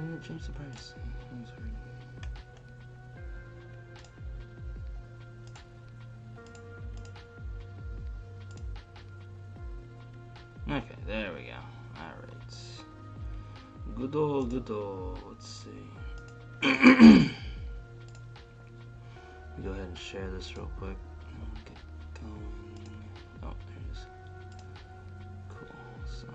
didn't it change the price? Okay, there we go. Alright. Good old. Let's see. Go ahead and share this real quick. Get going. Oh, there it is. Cool. So.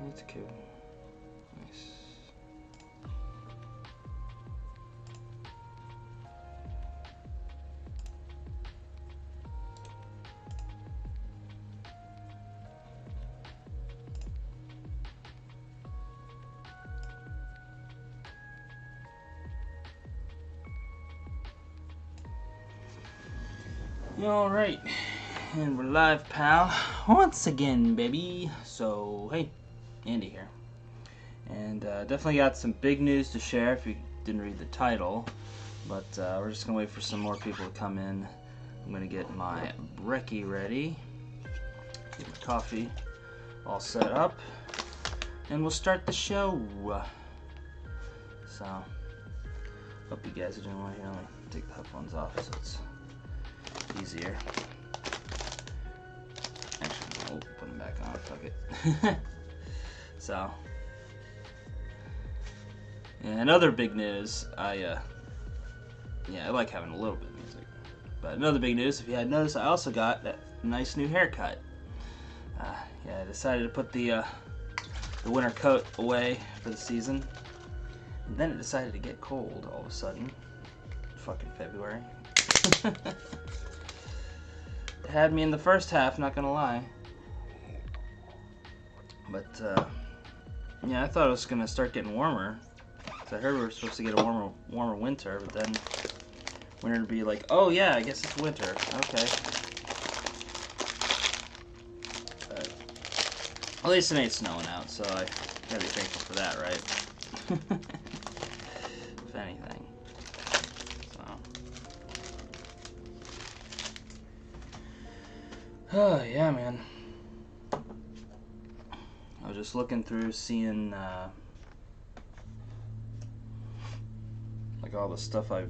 That's cool. Nice. Alright, and we're live, pal, once again, baby. So, hey, Andy here. And definitely got some big news to share if you didn't read the title. But we're just going to wait for some more people to come in. I'm going to get my brekkie ready. Get my coffee all set up. And we'll start the show. So, hope you guys are doing well here. Let me take the headphones off so it's easier. Actually, I'll put them back on. Fuck it. So, yeah, another big news. I like having a little bit of music. But another big news, if you hadn't noticed, I also got that nice new haircut. Yeah, I decided to put the winter coat away for the season. And then it decided to get cold all of a sudden. Fucking February. It had me in the first half, not gonna lie. But, yeah, I thought it was gonna start getting warmer. So I heard we were supposed to get a warmer winter, but then winter would be like, oh yeah, I guess it's winter. Okay. But at least it ain't snowing out, so I gotta be thankful for that, right? If anything. Oh, yeah, man. I was just looking through, seeing, like, all the stuff I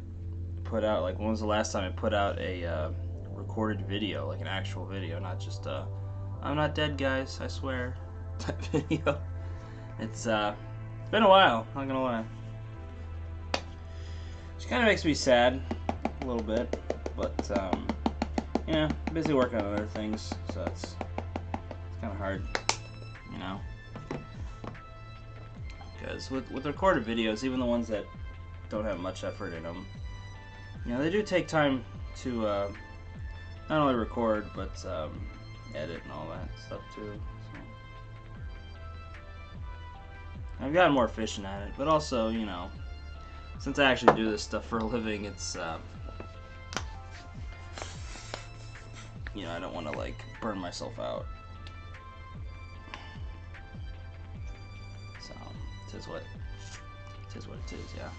put out. Like, when was the last time I put out a recorded video, like an actual video, not just I'm not dead, guys, I swear, type video. It's been a while, not gonna lie. Which kind of makes me sad, a little bit, but, yeah, busy working on other things, so it's kind of hard, you know. Because with recorded videos, even the ones that don't have much effort in them, you know, they do take time to not only record, but edit and all that stuff too. So. I've gotten more efficient at it, but also, you know, since I actually do this stuff for a living, it's you know, I don't want to, like, burn myself out. So, it is what it is, yeah.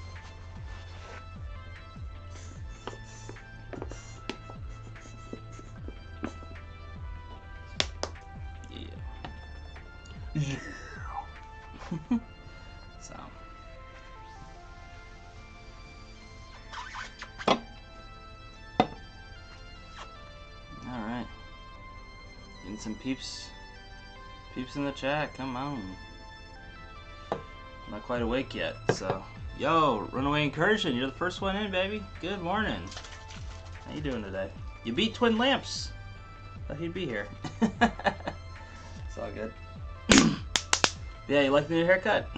Yeah. So. Alright. Getting some peeps in the chat, come on. Not quite awake yet, so. Yo, Runaway Incursion, you're the first one in, baby. Good morning. How you doing today? You beat Twin Lamps. Thought he'd be here. It's all good. Yeah, you like the new haircut?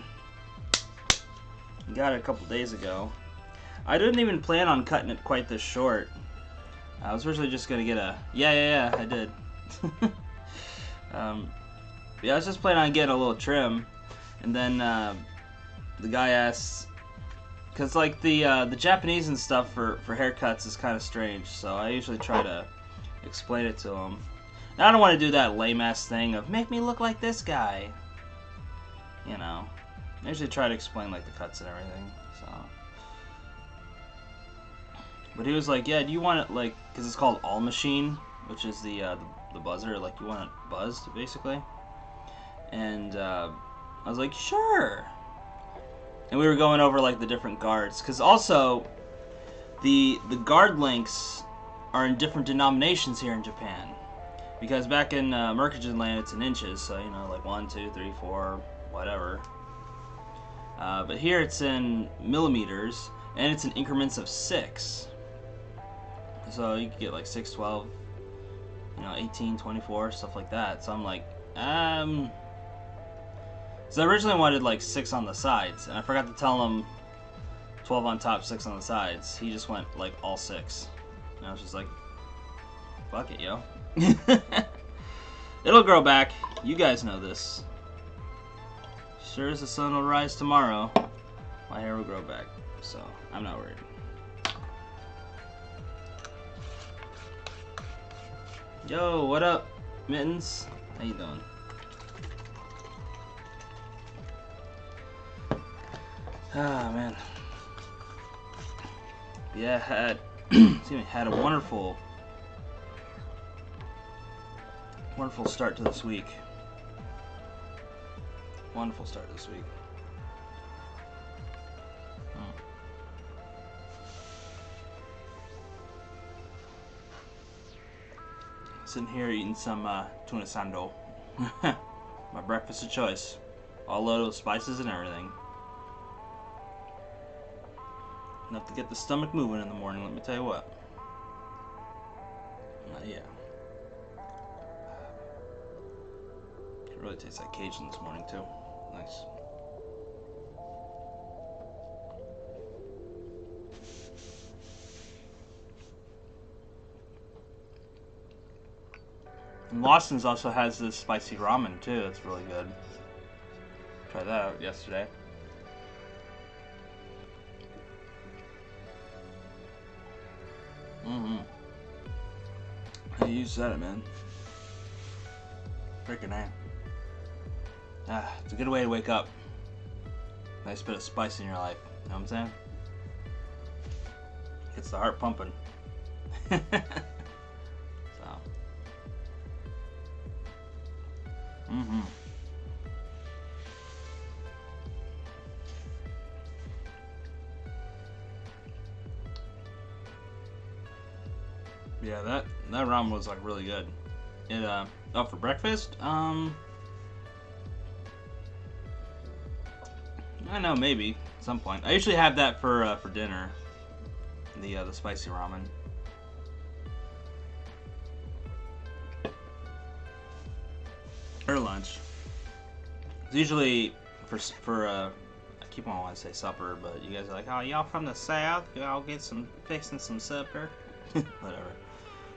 Got it a couple days ago. I didn't even plan on cutting it quite this short. I was originally just gonna get a yeah, I did. Yeah, I was just planning on getting a little trim, and then the guy asked, cause like the Japanese and stuff for haircuts is kind of strange, so I usually try to explain it to him. Now I don't want to do that lame ass thing of make me look like this guy. you know, I usually try to explain like the cuts and everything. So, but he was like, "Yeah, do you want it like, because it's called All Machine, which is the buzzer, like you want it buzzed basically." And I was like, "Sure." And we were going over like the different guards, because also the guard lengths are in different denominations here in Japan. Because back in Mercagen land, it's in inches, so you know, like 1, 2, 3, 4, whatever. But here it's in millimeters, and it's in increments of 6. So you can get like 6, 12, you know, 18, 24, stuff like that. So I'm like, So I originally wanted like 6 on the sides, and I forgot to tell him 12 on top, 6 on the sides. He just went like all 6. And I was just like, fuck it, yo. It'll grow back. You guys know this. Sure as the sun will rise tomorrow, my hair will grow back. So I'm not worried. Yo, what up, Mittens? How you doing? Ah, man. Yeah, had a wonderful start to this week. Wonderful start this week. Sitting here eating some tuna sando. My breakfast of choice. All loaded with spices and everything. Enough to get the stomach moving in the morning, let me tell you what. Yeah. It really tastes like Cajun this morning, too. Nice. And Lawson's also has this spicy ramen, too. That's really good. Tried that out yesterday. Hey, you said it, man. Freaking A. It's a good way to wake up. Nice bit of spice in your life. You know what I'm saying? Gets the heart pumping. So. Yeah, that ramen was like really good. It up for breakfast? I don't know, maybe at some point. I usually have that for dinner. The spicy ramen. Or lunch. It's usually for I keep on wanting to say supper, but you guys are like, oh, y'all from the south? Y'all fixing some supper? Whatever.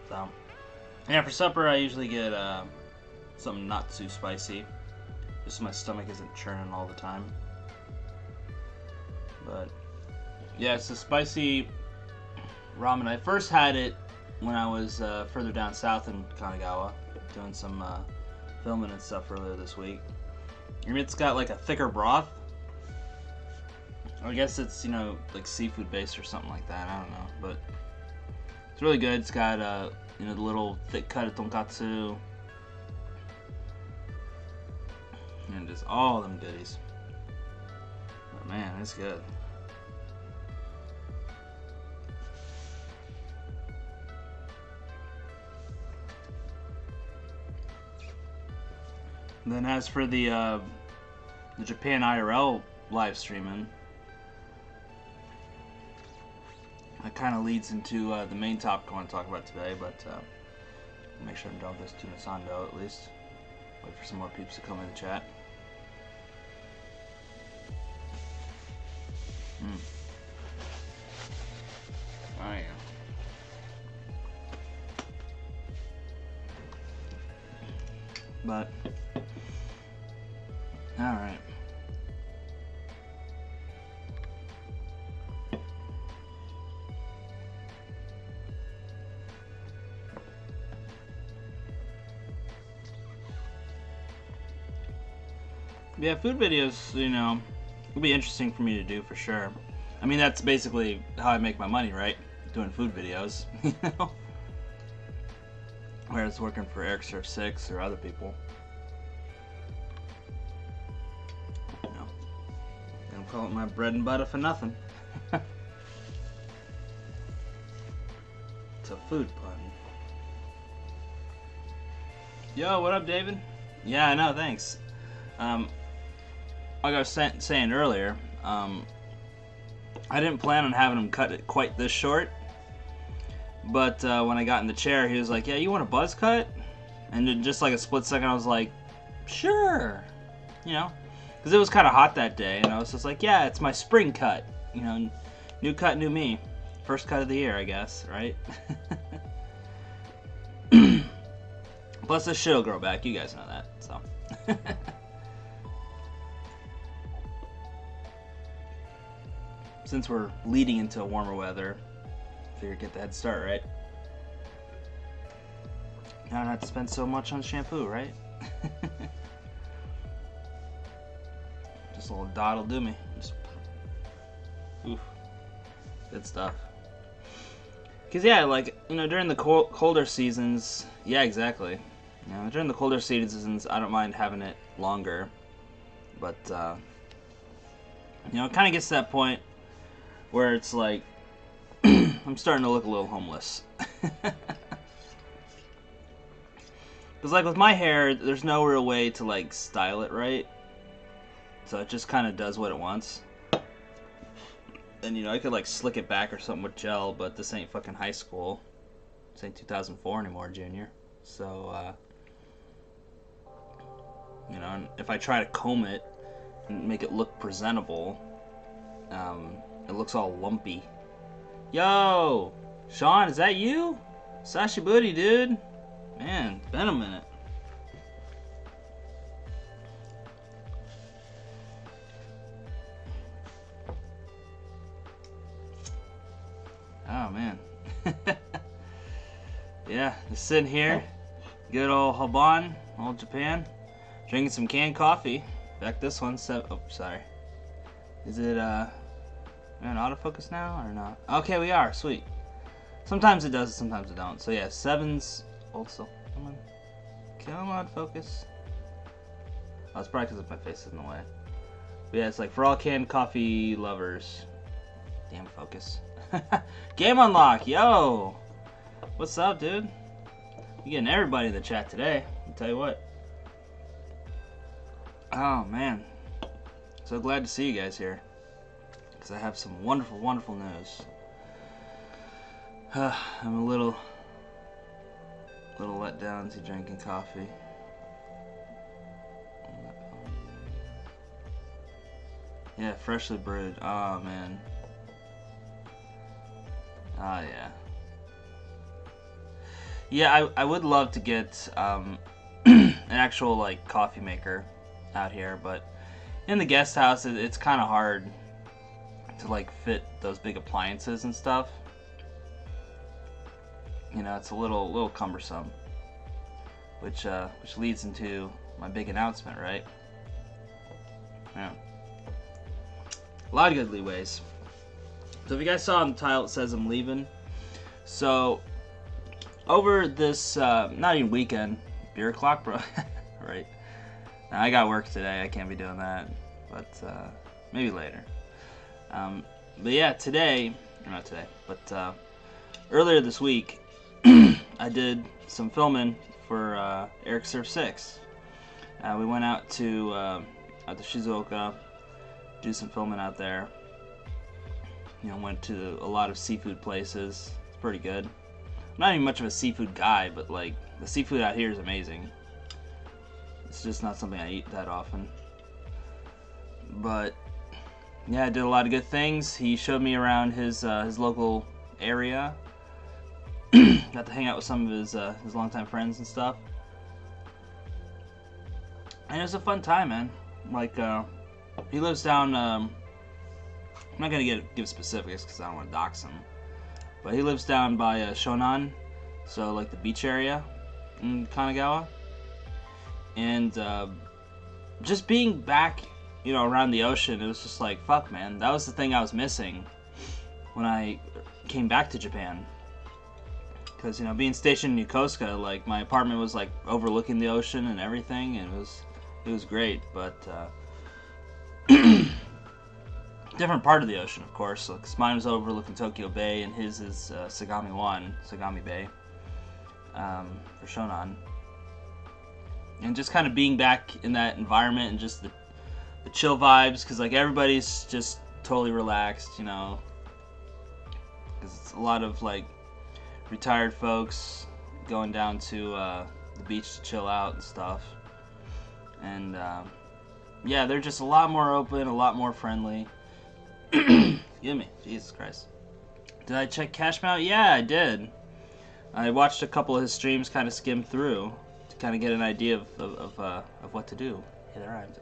So, yeah, for supper I usually get something not too spicy, just so my stomach isn't churning all the time. But yeah, it's a spicy ramen. I first had it when I was further down south in Kanagawa, doing some filming and stuff earlier this week. I mean, it's got like a thicker broth. I guess it's, you know, like seafood based or something like that. I don't know, but it's really good. It's got you know, the little thick cut of tonkatsu, and just all them goodies. But man, it's good. And then as for the Japan IRL live streaming, that kind of leads into the main topic I want to talk about today, but make sure I'm done with this tuna sando at least. Wait for some more peeps to come in the chat. Oh yeah. But all right. Yeah, food videos, you know, will be interesting for me to do for sure. I mean, that's basically how I make my money, right? Doing food videos, you know? Whereas working for Eric Surf 6 or other people. You know, I don't call it my bread and butter for nothing. It's a food pun. Yo, what up, David? Yeah, I know, thanks. Like I was saying earlier, I didn't plan on having him cut it quite this short. But when I got in the chair, he was like, yeah, you want a buzz cut? And in just like a split second, I was like, sure. You know? Because it was kind of hot that day, and I was just like, yeah, it's my spring cut. You know, new cut, new me. First cut of the year, I guess, right? Plus, this shit'll grow back. You guys know that, so. Since we're leading into warmer weather, figure get the head start, right? Now I don't have to spend so much on shampoo, right? Just a little dot will do me. Just, oof, good stuff. Cause yeah, like, you know, during the colder seasons, yeah, exactly. You know, during the colder seasons, I don't mind having it longer, but you know, it kind of gets to that point where it's like I'm starting to look a little homeless. Cause like with my hair, there's no real way to like style it right, so it just kind of does what it wants. And, you know, I could, like, slick it back or something with gel, but this ain't fucking high school. This ain't 2004 anymore, Junior. So, you know, and if I try to comb it and make it look presentable, it looks all lumpy. Yo! Sean, is that you? Sashi Booty, dude. Man, it's been a minute. Oh, man. Yeah, just sitting here. Good old Haban, old Japan. Drinking some canned coffee. Back this one, oh, sorry. Is it, we're in autofocus now, or not? Okay, we are, sweet. Sometimes it does, sometimes it don't. So yeah, 7's old still. Come on. Come on, focus. Oh, it's probably because my face is in the way. But yeah, it's like for all canned coffee lovers. Damn, focus. Game unlock, yo! What's up, dude? You getting everybody in the chat today. I'll tell you what. Oh man, so glad to see you guys here, because I have some wonderful, wonderful news. I'm a little let down to drinking coffee. Yeah, freshly brewed. Oh man. Oh yeah. Yeah, I would love to get an actual like coffee maker out here, but in the guest house it's kind of hard to like fit those big appliances and stuff. You know, it's a little cumbersome, which leads into my big announcement, right? Yeah, a lot of good leeways. So if you guys saw on the title, it says I'm leaving. So over this not even weekend, beer o'clock, bro. Right. Now, I got work today. I can't be doing that, but maybe later. But yeah, today, or not today, but earlier this week, I did some filming for Eric Surf 6. We went out to Shizuoka, do some filming out there. You know, went to a lot of seafood places. It's pretty good. I'm not even much of a seafood guy, but like the seafood out here is amazing. It's just not something I eat that often. But yeah, I did a lot of good things. He showed me around his local area. Got to hang out with some of his longtime friends and stuff. And it was a fun time, man. Like he lives down. I'm not gonna give specifics because I don't want to dox him. But he lives down by Shonan, so like the beach area in Kanagawa. And just being back, you know, around the ocean, it was just like, fuck, man, that was the thing I was missing when I came back to Japan. Because, you know, being stationed in Yokosuka, like, my apartment was, like, overlooking the ocean and everything, and it was great, but, different part of the ocean, of course, because mine was overlooking Tokyo Bay, and his is, Sagami Bay, for Shonan. And just kind of being back in that environment, and just the chill vibes, because, like, everybody's just totally relaxed, you know, because it's a lot of, like, retired folks going down to the beach to chill out and stuff. And yeah, they're just a lot more open, a lot more friendly. Excuse me, Jesus Christ. Did I check Cashmount? Yeah, I did. I watched a couple of his streams, kind of skimmed through to kind of get an idea of what to do. Yeah, that rhymes.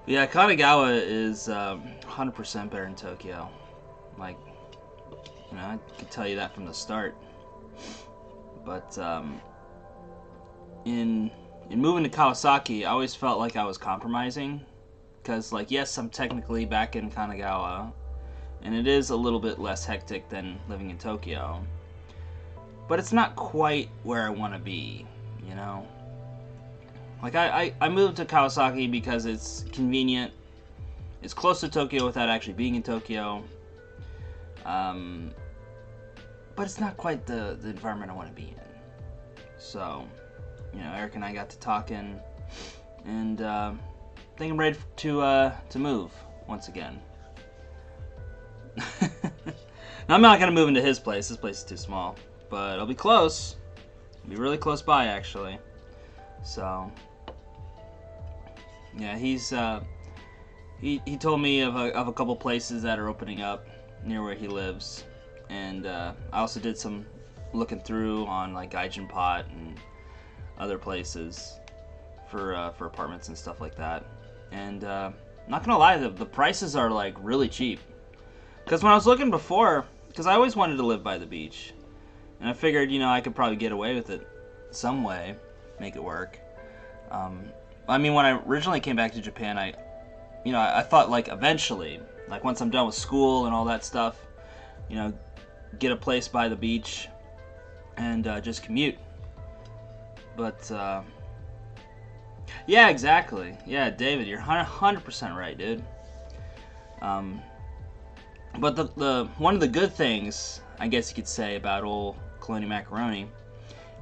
Yeah, Kanagawa is 100% better in Tokyo. Like, you know, I could tell you that from the start. But in moving to Kawasaki, I always felt like I was compromising. Because, like, yes, I'm technically back in Kanagawa, and it is a little bit less hectic than living in Tokyo. But it's not quite where I want to be, you know? Like, I moved to Kawasaki because it's convenient. It's close to Tokyo without actually being in Tokyo. But it's not quite the environment I want to be in. So, you know, Eric and I got to talking, and I think I'm ready to move once again. Now, I'm not gonna move into his place. His place is too small, but I'll be close. I'll be really close by, actually. So, yeah, he told me of a couple places that are opening up near where he lives. And I also did some looking through on, like, Gaijin Pot and other places for apartments and stuff like that. And not gonna lie, the prices are, like, really cheap. Because when I was looking before, because I always wanted to live by the beach, and I figured, you know, I could probably get away with it some way, make it work. I mean, when I originally came back to Japan, I thought, like, eventually, like, once I'm done with school and all that stuff, you know, get a place by the beach and just commute. But yeah, exactly. Yeah, David, you're 100% right, dude. But the one of the good things, I guess you could say, about old Colonial Macaroni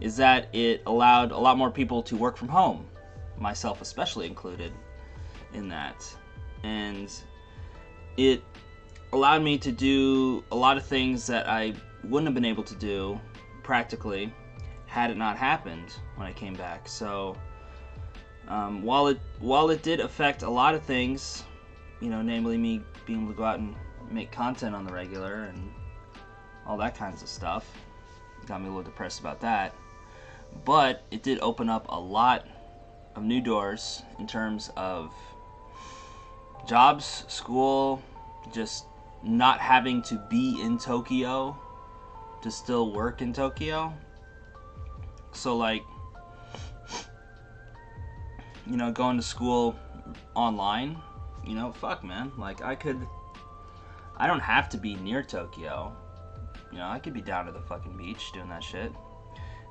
is that it allowed a lot more people to work from home, myself especially included in that. And it allowed me to do a lot of things that I wouldn't have been able to do practically had it not happened when I came back. So while it did affect a lot of things, you know, namely me being able to go out and make content on the regular and all that kinds of stuff, got me a little depressed about that. But it did open up a lot of new doors in terms of jobs, school, just not having to be in Tokyo to still work in Tokyo. So, like, you know, going to school online, you know, fuck, man. Like, I don't have to be near Tokyo. You know, I could be down to the fucking beach doing that shit.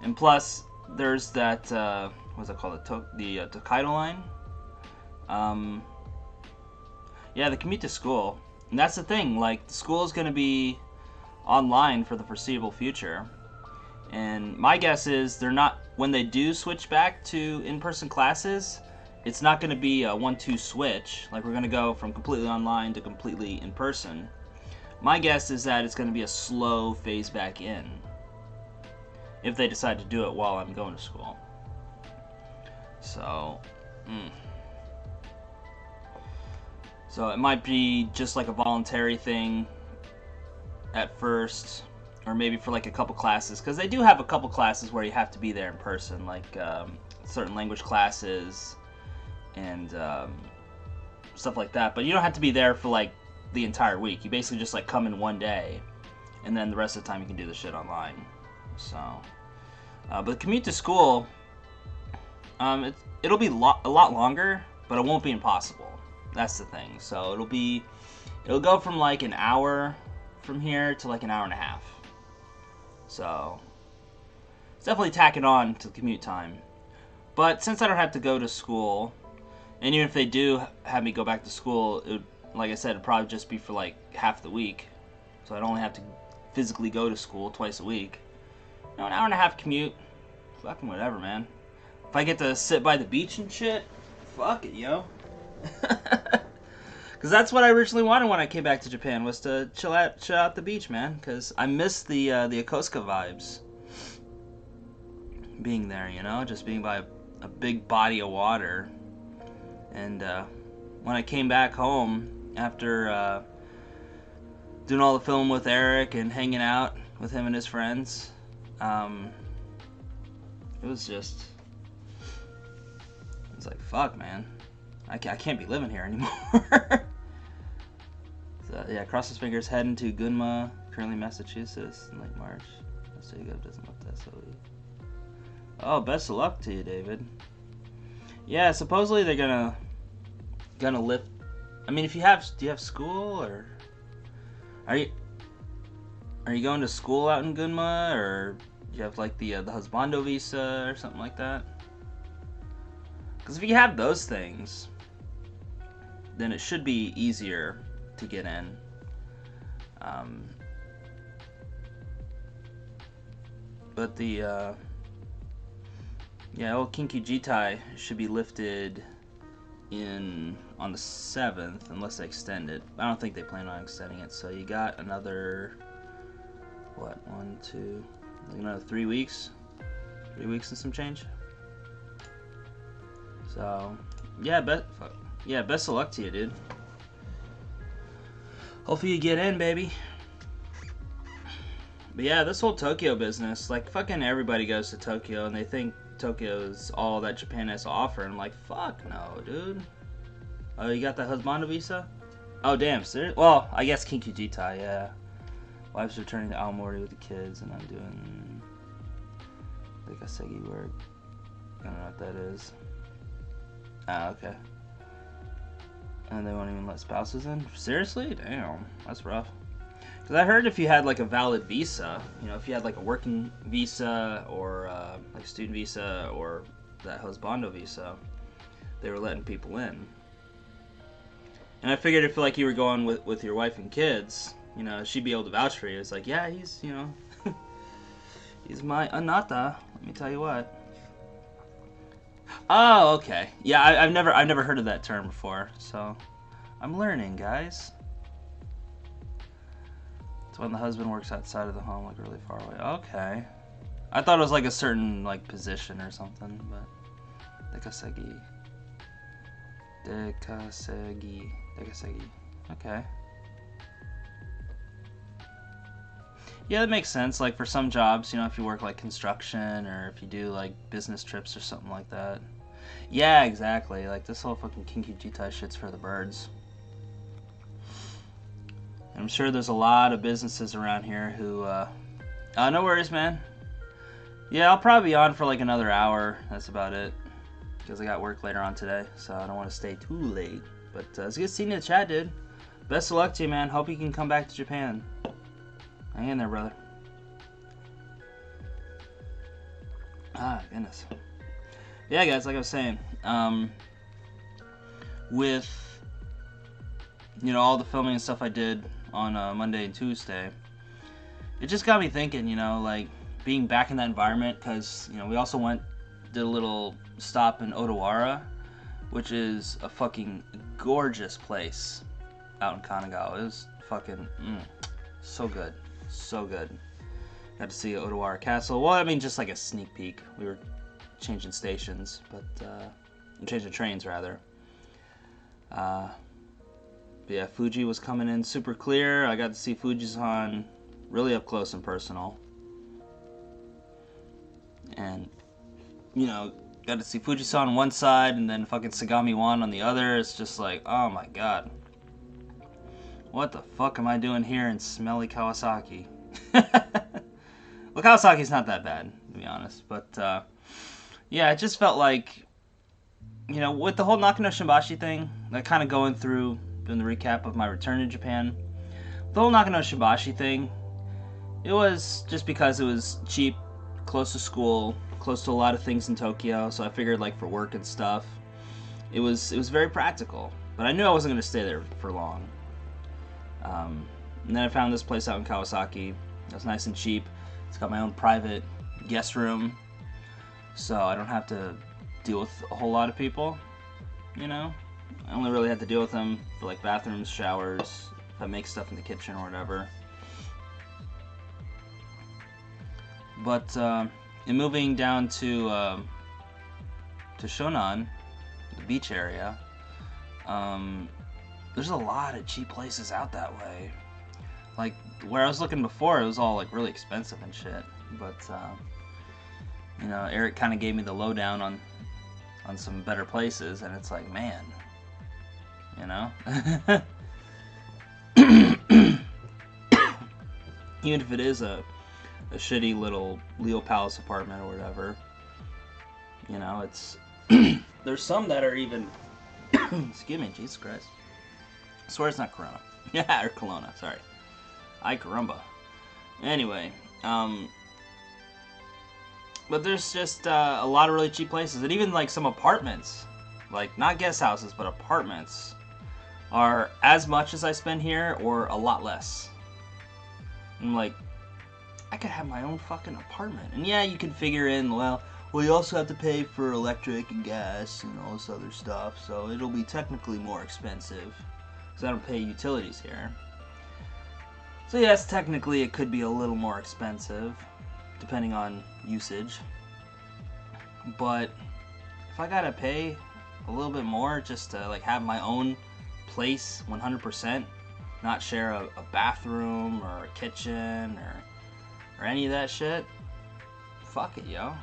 And plus, there's that, what's it called? The Tokaido line. Yeah, the commute to school. And that's the thing, like, the school is going to be online for the foreseeable future. And my guess is they're not, when they do switch back to in-person classes, it's not going to be a 1-2 switch. Like, we're going to go from completely online to completely in-person. My guess is that it's going to be a slow phase back in, if they decide to do it while I'm going to school. So, So it might be just like a voluntary thing at first, or maybe for like a couple classes, because they do have a couple classes where you have to be there in person, like certain language classes and stuff like that. But you don't have to be there for like the entire week. You basically just like come in one day, and then the rest of the time you can do the shit online. So, but commute to school, It'll be a lot longer, but it won't be impossible. That's the thing. So it'll go from like an hour from here to like an hour and a half. So it's definitely tacking on to the commute time. But since I don't have to go to school, and even if they do have me go back to school, like I said, it'd probably just be for like half the week. So I'd only have to physically go to school twice a week. You know, an hour and a half commute. Fucking whatever, man. If I get to sit by the beach and shit, fuck it, yo. Because that's what I originally wanted when I came back to Japan, was to chill out the beach, man. Because I miss the Yokosuka vibes. Being there, you know, just being by a big body of water. And when I came back home after doing all the film with Eric and hanging out with him and his friends, it was like, fuck, man. I can't be living here anymore. So, yeah, cross his fingers, heading to Gunma, currently Massachusetts, in late March. So you doesn't look that so easy. Oh, best of luck to you, David. Yeah, supposedly they're gonna lift. I mean, do you have school, or are you going to school out in Gunma, or do you have like the husbando visa or something like that? Because if you have those things, then it should be easier to get in. But the old Kinky Jitai should be lifted on the 7th, unless they extend it. I don't think they plan on extending it. So you got another, what, 1, 2, another 3 weeks? 3 weeks and some change. So yeah, best of luck to you, dude. Hopefully you get in, baby. But yeah, this whole Tokyo business, like, fucking everybody goes to Tokyo and they think Tokyo is all that Japan has to offer. And I'm like, fuck no, dude. Oh, you got the husbando visa? Oh, damn, serious? Well, I guess Kinky Jitai, yeah. Wife's returning to Aomori with the kids, and I'm doing the Kasegi work. I don't know what that is. Ah, okay. And they won't even let spouses in? Seriously? Damn, that's rough. Because I heard if you had like a valid visa, you know, if you had like a working visa or like a student visa or that husbando visa, they were letting people in. And I figured if like you were going with your wife and kids, you know, she'd be able to vouch for you. It's like, yeah, he's, you know, he's my anata. Let me tell you what. Oh, okay. Yeah, I've never heard of that term before, so I'm learning, guys. It's when the husband works outside of the home, like really far away. Okay. I thought it was like a certain like position or something, but Dekasegi. Okay. Yeah, that makes sense. Like for some jobs, you know, if you work like construction or if you do like business trips or something like that. Yeah, exactly. Like this whole fucking Kinky Jitai shit's for the birds. I'm sure there's a lot of businesses around here who, no worries, man. Yeah, I'll probably be on for like another hour. That's about it. Because I got work later on today, so I don't want to stay too late. But it's good seeing you in the chat, dude. Best of luck to you, man. Hope you can come back to Japan. Hang in there, brother. Ah, goodness. Yeah, guys, like I was saying, with, you know, all the filming and stuff I did on Monday and Tuesday, it just got me thinking, you know, like, being back in that environment, because, you know, we also did a little stop in Odawara, which is a fucking gorgeous place out in Kanagawa. It was fucking, so good. So good. Got to see Odawara Castle. Well, I mean, just like a sneak peek. We were changing stations, but changing trains rather. But yeah, Fuji was coming in super clear. I got to see Fujisan really up close and personal, and you know, got to see Fujisan on one side and then fucking Sagami-wan on the other. It's just like, oh my god. What the fuck am I doing here in smelly Kawasaki? Well, Kawasaki's not that bad, to be honest. But, yeah, it just felt like you know, with the whole Nakano Shimbashi thing, like kind of going through, doing the recap of my return to Japan, the whole Nakano Shimbashi thing, it was just because it was cheap, close to school, close to a lot of things in Tokyo, so I figured like for work and stuff, it was very practical. But I knew I wasn't going to stay there for long. And then I found this place out in Kawasaki. It was nice and cheap. It's got my own private guest room, so I don't have to deal with a whole lot of people, you know? I only really have to deal with them for like bathrooms, showers, if I make stuff in the kitchen or whatever. But in moving down to Shonan, the beach area, there's a lot of cheap places out that way. Like where I was looking before, it was all like really expensive and shit. But you know, Eric kind of gave me the lowdown on some better places, and it's like, man, you know, even if it is a shitty little Leo Palace apartment or whatever, you know, it's there's some that are even excuse me, Jesus Christ, I swear it's not Corona. Yeah, or Kelowna, sorry. Ay caramba. Anyway, but there's just a lot of really cheap places, and even like some apartments, like not guest houses, but apartments, are as much as I spend here, or a lot less. I'm like, I could have my own fucking apartment, and yeah, you could figure in, well, you also have to pay for electric and gas and all this other stuff, so it'll be technically more expensive, because I don't pay utilities here. So yes, technically it could be a little more expensive, depending on usage. But if I gotta pay a little bit more just to like have my own place 100%, not share a bathroom or a kitchen or any of that shit, fuck it, yo.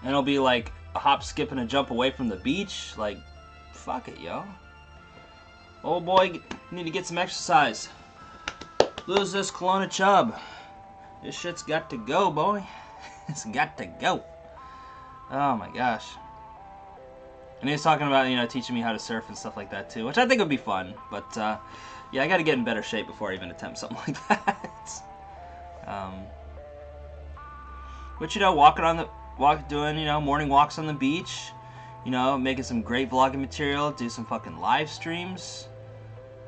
And it'll be like a hop, skip, and a jump away from the beach, like, fuck it, yo. Oh boy, you need to get some exercise. Lose this Kelowna chub. This shit's got to go, boy. It's got to go. Oh my gosh. And he's talking about, you know, teaching me how to surf and stuff like that too, which I think would be fun. But yeah, I got to get in better shape before I even attempt something like that. But you know, doing, you know, morning walks on the beach, you know, making some great vlogging material, do some fucking live streams.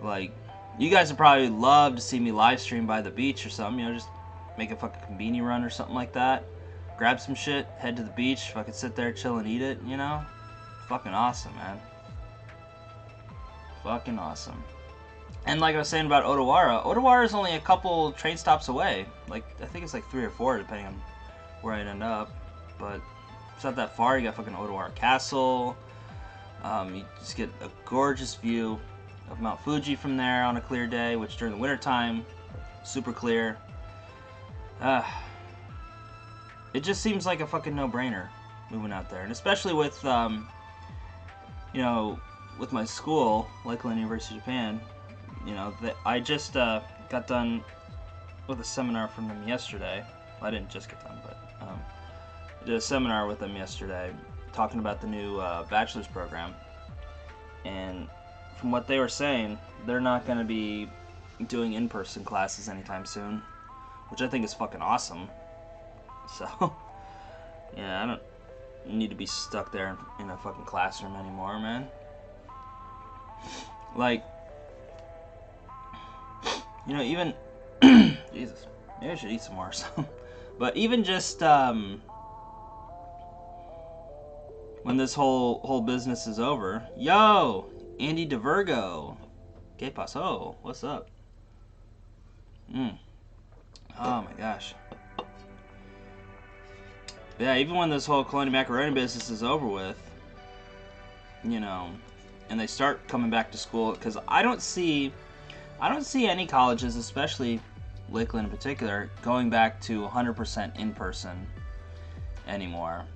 Like, you guys would probably love to see me live stream by the beach or something, you know, just make a fucking conveni run or something like that. Grab some shit, head to the beach, fucking sit there, chill and eat it, you know? Fucking awesome, man. Fucking awesome. And like I was saying about Odawara is only a couple train stops away. Like, I think it's like 3 or 4, depending on where I end up. But it's not that far. You got fucking Odawara Castle. You just get a gorgeous view of Mount Fuji from there on a clear day, which during the wintertime, super clear. It just seems like a fucking no-brainer moving out there. And especially with, you know, with my school, Lakeland University of Japan, you know, I just got done with a seminar from them yesterday. Well, I didn't just get done, but I did a seminar with them yesterday talking about the new bachelor's program. And from what they were saying, they're not going to be doing in-person classes anytime soon, which I think is fucking awesome. So, yeah, I don't need to be stuck there in a fucking classroom anymore, man. Like, you know, even Jesus, maybe I should eat some more or something. But even just when this whole business is over, yo, Andy DeVirgo, ¿Qué pasó? What's up? Oh my gosh. Yeah, even when this whole Colonial Macaroni business is over with, you know, and they start coming back to school, because I don't see any colleges, especially Lakeland in particular, going back to 100% in person anymore.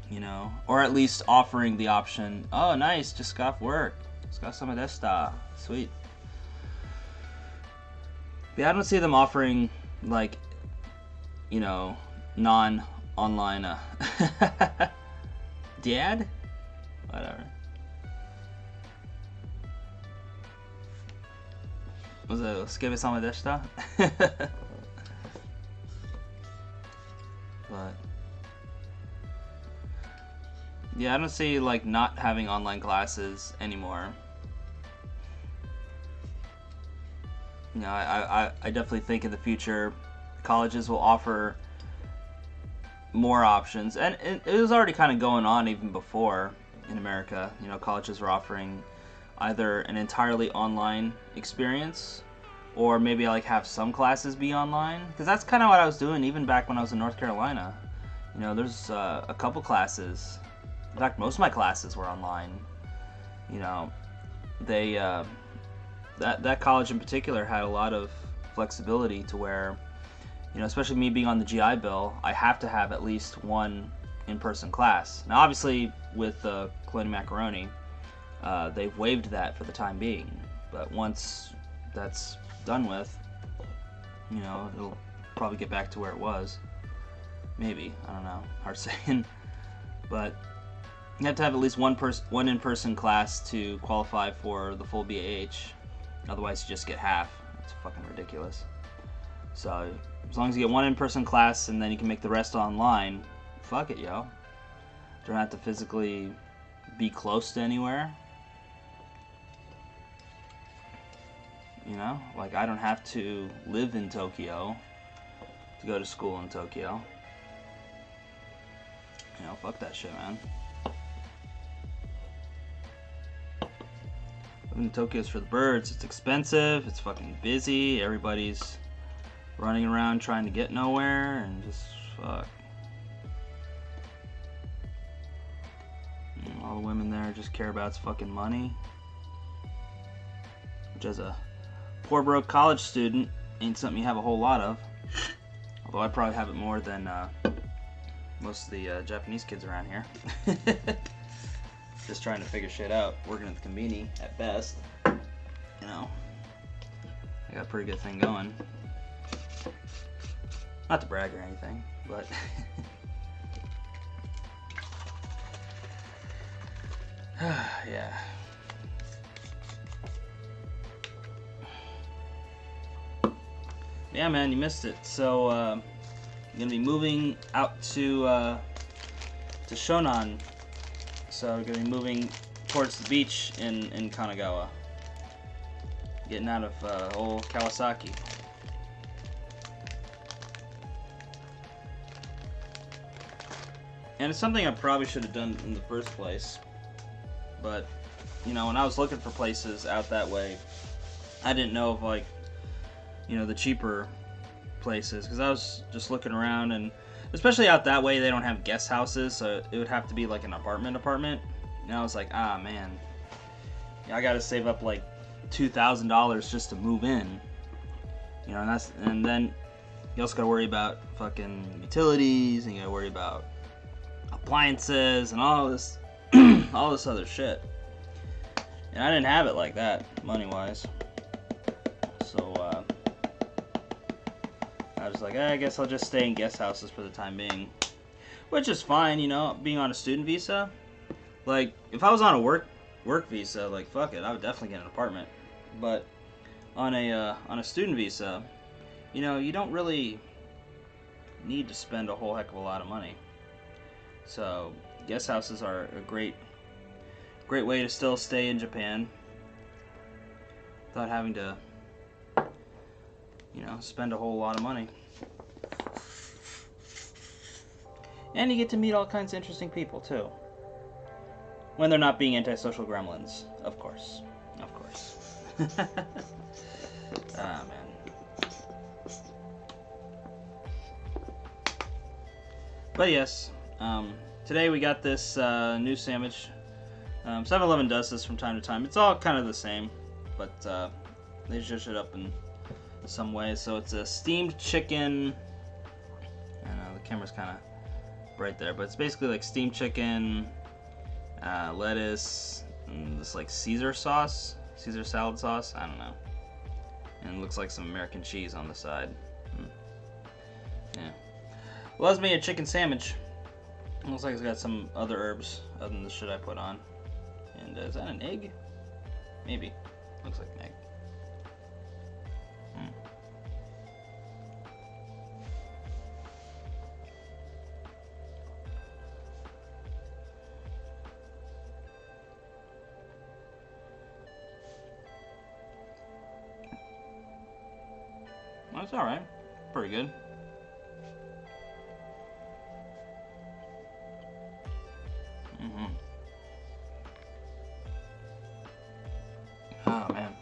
You know, or at least offering the option, oh nice, just got off work, just got some of this stuff, sweet. Yeah, I don't see them offering, like, you know, non-online, Dad? Whatever. Skibbe deshita? But yeah, I don't see like not having online classes anymore. You know, I definitely think in the future colleges will offer more options, and it was already kind of going on even before in America. You know, colleges were offering either an entirely online experience or maybe like have some classes be online, because that's kind of what I was doing even back when I was in North Carolina. You know, there's a couple classes, in fact most of my classes were online. You know, they that college in particular had a lot of flexibility to where, you know, especially me being on the GI Bill, I have to have at least one in-person class. Now obviously with Colonial Macaroni, they've waived that for the time being, but once that's done with, you know, it'll probably get back to where it was. Maybe, I don't know, hard saying, but you have to have at least one in-person class to qualify for the full BAH. Otherwise you just get half. It's fucking ridiculous. So as long as you get one in-person class and then you can make the rest online, fuck it, yo. Don't have to physically be close to anywhere. You know, like I don't have to live in Tokyo to go to school in Tokyo. You know, fuck that shit, man. Living in Tokyo's for the birds. It's expensive, it's fucking busy, everybody's running around trying to get nowhere, and just fuck. All the women there just care about is fucking money. Which, as a poor broke college student, ain't something you have a whole lot of. Although I probably have it more than most of the Japanese kids around here. Just trying to figure shit out, working at the conveni at best. You know, I got a pretty good thing going. Not to brag or anything, but yeah. Yeah, man, you missed it. So I'm gonna be moving out to Shonan. So we're gonna be moving towards the beach in Kanagawa. Getting out of old Kawasaki. And it's something I probably should have done in the first place. But, you know, when I was looking for places out that way, I didn't know of, like, you know, the cheaper places. Because I was just looking around, and especially out that way, they don't have guest houses, so it would have to be like an apartment. And I was like, ah, man. I gotta save up like $2,000 just to move in. You know, and then you also gotta worry about fucking utilities, and you gotta worry about appliances and all this all this other shit. And I didn't have it like that, money-wise. So I was like, I guess I'll just stay in guest houses for the time being. Which is fine, you know, being on a student visa. Like, if I was on a work visa, like, fuck it, I would definitely get an apartment. But on a student visa, you know, you don't really need to spend a whole heck of a lot of money. So guest houses are a great way to still stay in Japan without having to, you know, spend a whole lot of money. And you get to meet all kinds of interesting people too. When they're not being antisocial gremlins, of course. Of course. Ah, man. But yes, today we got this new sandwich. 7-Eleven does this from time to time. It's all kind of the same, but they zhuzh it up in some ways. So it's a steamed chicken. I don't know, the camera's kind of bright there, but it's basically like steamed chicken, lettuce, and this like Caesar salad sauce. I don't know. And it looks like some American cheese on the side. Yeah. Well, that's me, a chicken sandwich. It looks like it's got some other herbs other than the shit I put on. And is that an egg? Maybe. Looks like an egg. That's alright. Pretty good. Oh man.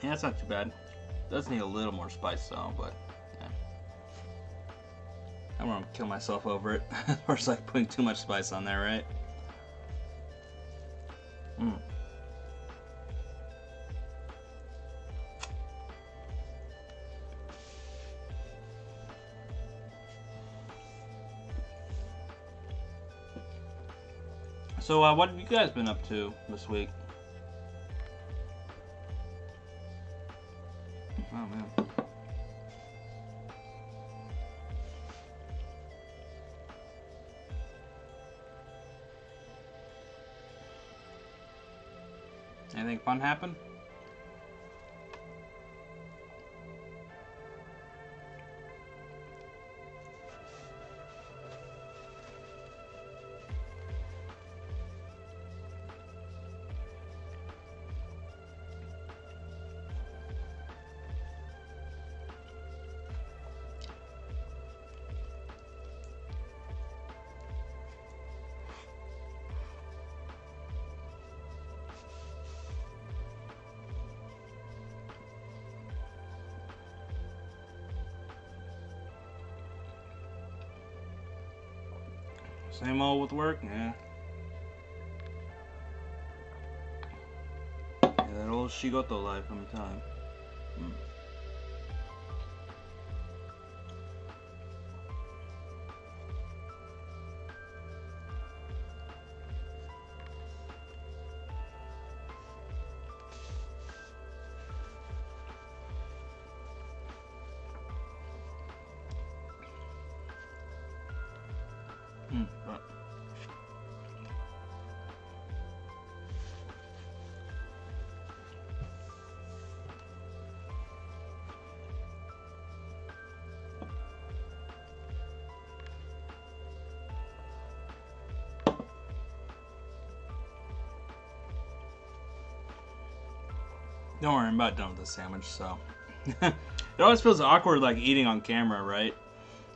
Yeah, that's not too bad. Does need a little more spice though, but yeah. I don't want to kill myself over it. Or it's like putting too much spice on there, right? So, what have you guys been up to this week? Oh, man. Anything fun happen? Same old with work? Yeah. Yeah, that old Shigoto life, let me tell you. But don't worry, I'm about done with this sandwich, so. It always feels awkward like eating on camera, right?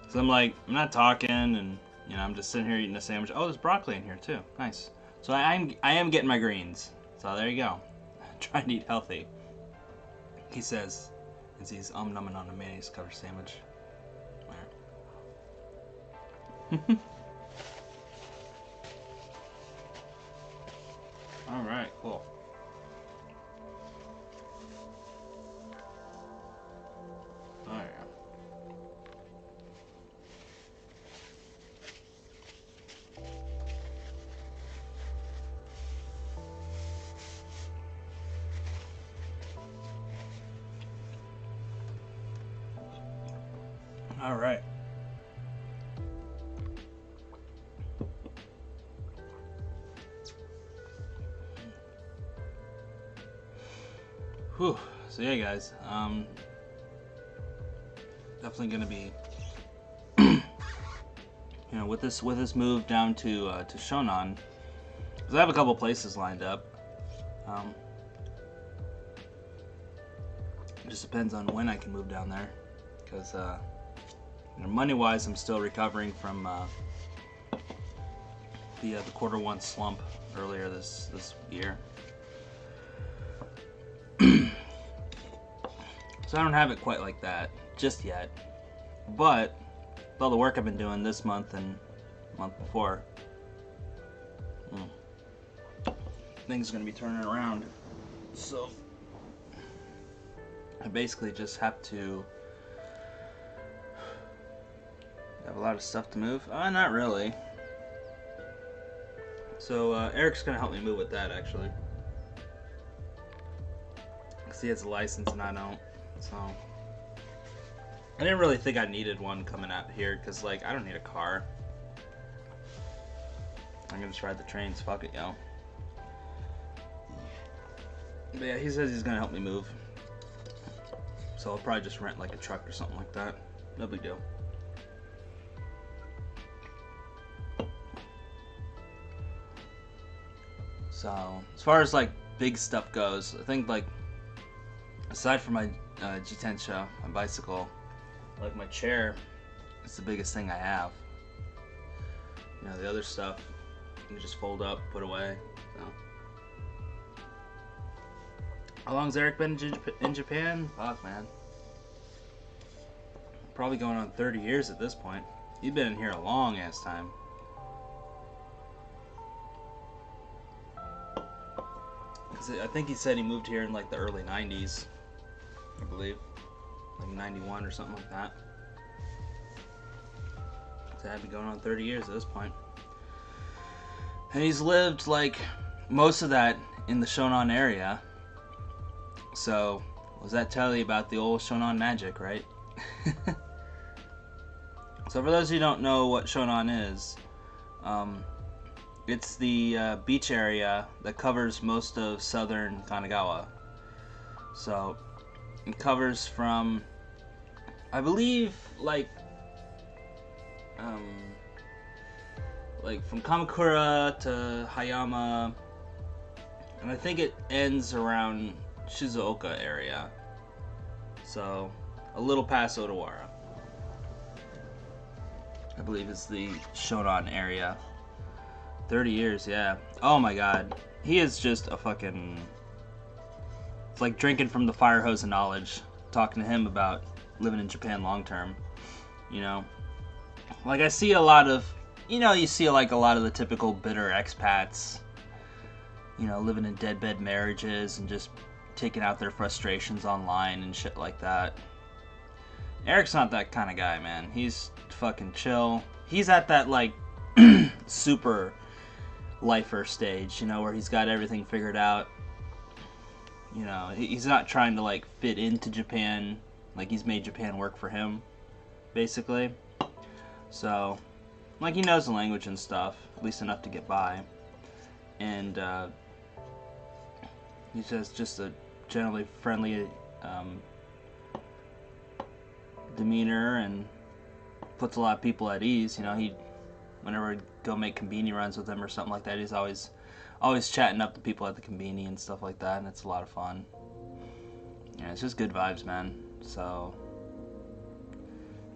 So I'm like, I'm not talking, and you know, I'm just sitting here eating a sandwich. Oh, there's broccoli in here too. Nice. So I am getting my greens. So there you go. Trying to eat healthy. He says, as he's numbing on a mayonnaise covered sandwich. Right. All right, cool. Oh yeah. All right. Whew. So yeah, guys. Definitely gonna be, you know, with this move down to Shonan, because I have a couple places lined up. It just depends on when I can move down there, because you know, money-wise, I'm still recovering from the Q1 slump earlier this year. So I don't have it quite like that just yet, but with all the work I've been doing this month and month before, things are going to be turning around. So I basically just have to have a lot of stuff to move. Not really. So Eric's going to help me move with that, actually, because he has a license and I don't. So I didn't really think I needed one coming out here, because like I don't need a car. I'm gonna just ride the trains. Fuck it, yo. But yeah, he says he's gonna help me move. So I'll probably just rent like a truck or something like that. No big deal. So as far as like big stuff goes, I think like aside from my jitensha, my bicycle, like my chair is the biggest thing I have. You know, the other stuff you can just fold up, put away. So. How long's Eric been in Japan? Fuck, man. Probably going on 30 years at this point. He's been in here a long ass time. I think he said he moved here in like the early 90s, I believe. Like 91 or something like that. So I'd be going on 30 years at this point. And he's lived like most of that in the Shonan area. So, what does that tell you about the old Shonan magic, right? So for those who don't know what Shonan is, it's the beach area that covers most of southern Kanagawa. So it covers from, I believe, like from Kamakura to Hayama, and I think it ends around Shizuoka area. So a little past Odawara, I believe, is the Shonan area. 30 years, yeah. Oh my god. He is just a fucking... It's like drinking from the fire hose of knowledge, talking to him about living in Japan long term. You know? Like, I see a lot of... You know, you see like a lot of the typical bitter expats, you know, living in deadbed marriages and just taking out their frustrations online and shit like that. Eric's not that kind of guy, man. He's fucking chill. He's at that, like, super lifer stage, you know, where he's got everything figured out. You know, he's not trying to, like, fit into Japan. Like, he's made Japan work for him, basically. So, like, he knows the language and stuff, at least enough to get by. And, he's just a generally friendly, demeanor, and puts a lot of people at ease. You know, whenever I go make konbini runs with him or something like that, he's always chatting up the people at the konbini and stuff like that, and it's a lot of fun. Yeah, it's just good vibes, man. So,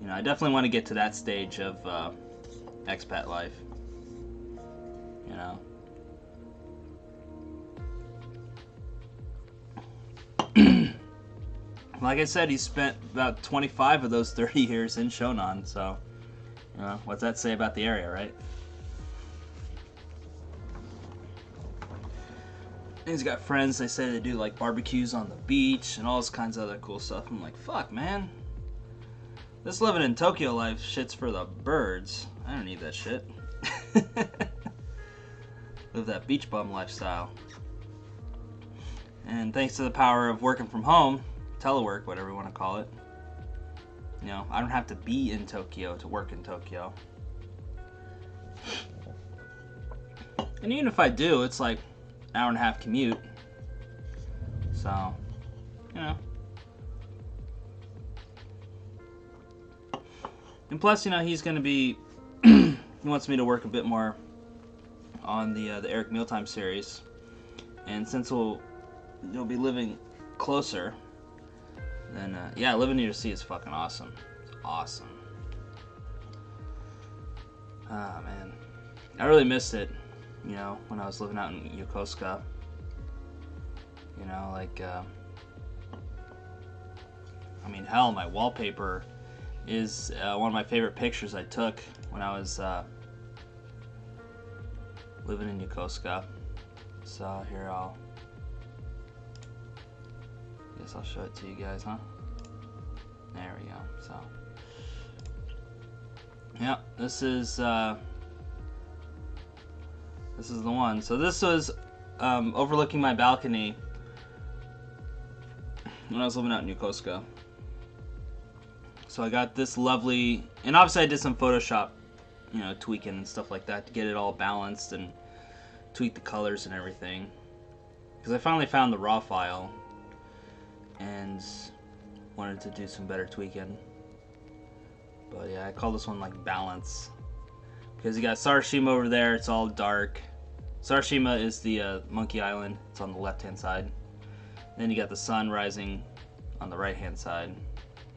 you know, I definitely want to get to that stage of expat life. You know. Like I said, he spent about 25 of those 30 years in Shonan, so, you know, what's that say about the area, right? And he's got friends, they say they do, like, barbecues on the beach and all this kinds of other cool stuff. I'm like, fuck, man. This living in Tokyo life shit's for the birds. I don't need that shit. Live that beach bum lifestyle. And thanks to the power of working from home, telework, whatever you want to call it, you know, I don't have to be in Tokyo to work in Tokyo. And even if I do, it's like an hour and a half commute. So, you know. And plus, you know, he's going to be, he wants me to work a bit more on the Eric Mealtime series. And since you'll be living closer, then, yeah, living near the sea is fucking awesome. It's awesome. Ah, man. I really missed it, you know, when I was living out in Yokosuka. You know, like, I mean, hell, my wallpaper is one of my favorite pictures I took when I was living in Yokosuka. So, here, guess I'll show it to you guys, huh? There we go. So, yeah, this is the one. So this was overlooking my balcony when I was living out in Yokosuka. So I got this lovely, and obviously I did some Photoshop you know, tweaking and stuff like that to get it all balanced and tweak the colors and everything. Because I finally found the raw file and wanted to do some better tweaking. But yeah, I call this one like balance. Because you got Sarashima over there, it's all dark. Sarashima is the Monkey Island, it's on the left hand side. Then you got the sun rising on the right hand side.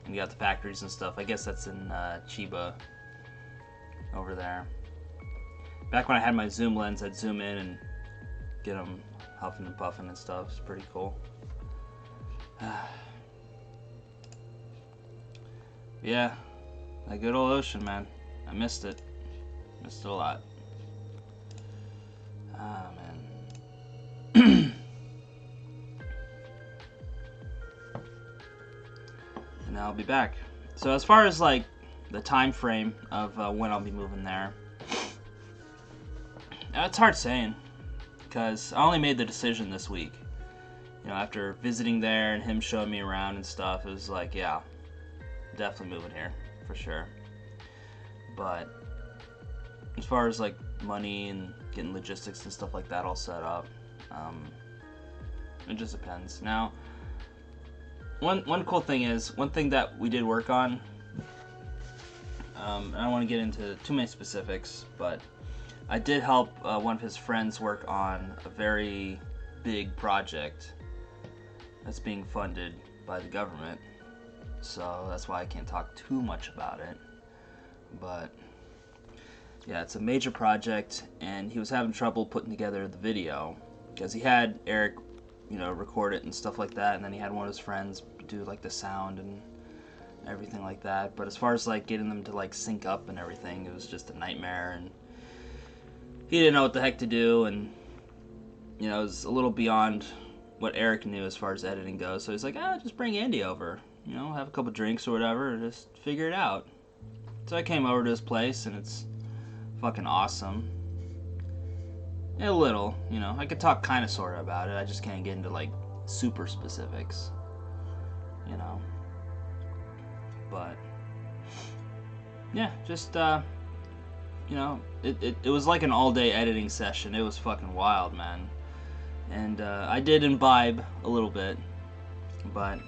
And you got the factories and stuff. I guess that's in Chiba over there. Back when I had my zoom lens, I'd zoom in and get them huffing and puffing and stuff. It's pretty cool. Yeah, that good old ocean, man. I missed it. Missed it a lot. Ah, man. And I'll be back. So as far as like the time frame of when I'll be moving there, it's hard saying, because I only made the decision this week. You know, after visiting there and him showing me around and stuff, it was like, yeah, definitely moving here for sure. But as far as like money and getting logistics and stuff like that all set up, it just depends. Now, one cool thing is, one thing that we did work on, I don't want to get into too many specifics, but I did help one of his friends work on a very big project that's being funded by the government. So that's why I can't talk too much about it. But yeah, it's a major project, and he was having trouble putting together the video because he had Eric, you know, record it and stuff like that, and then he had one of his friends do like the sound and everything like that. But as far as like getting them to like sync up and everything, it was just a nightmare, and he didn't know what the heck to do, and you know, it was a little beyond what Eric knew as far as editing goes. So he's like, just bring Andy over, you know, have a couple drinks or whatever, and just figure it out. So I came over to his place, and it's fucking awesome. A little, you know, I could talk kind of sort of about it. I just can't get into like super specifics, you know. But yeah, just you know, it was like an all-day editing session. It was fucking wild, man. And I did imbibe a little bit, but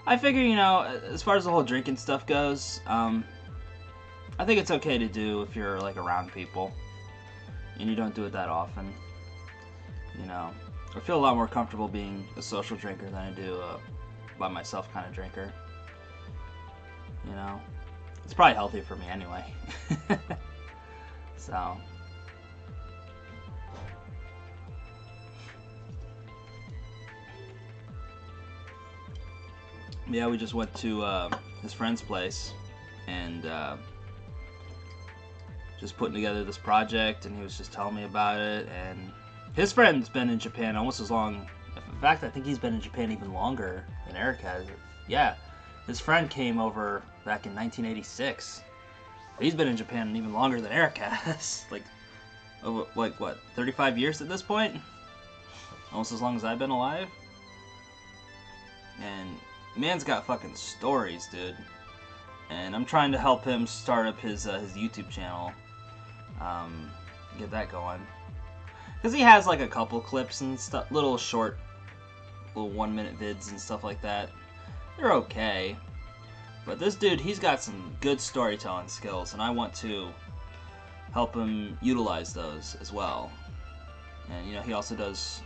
I figure, you know, as far as the whole drinking stuff goes, I think it's okay to do if you're like around people and you don't do it that often. You know, I feel a lot more comfortable being a social drinker than I do a by myself kind of drinker. You know, it's probably healthy for me anyway. So yeah, we just went to his friend's place and just putting together this project, and he was just telling me about it. And his friend's been in Japan almost as long. In fact, I think he's been in Japan even longer than Eric has. Yeah, his friend came over back in 1986. He's been in Japan even longer than Eric has. like what, 35 years at this point? Almost as long as I've been alive. And man's got fucking stories, dude. And I'm trying to help him start up his YouTube channel. Get that going. Because he has like a couple clips and stuff, little 1-minute vids and stuff like that. They're okay. But this dude, he's got some good storytelling skills, and I want to help him utilize those as well. And you know, he also does,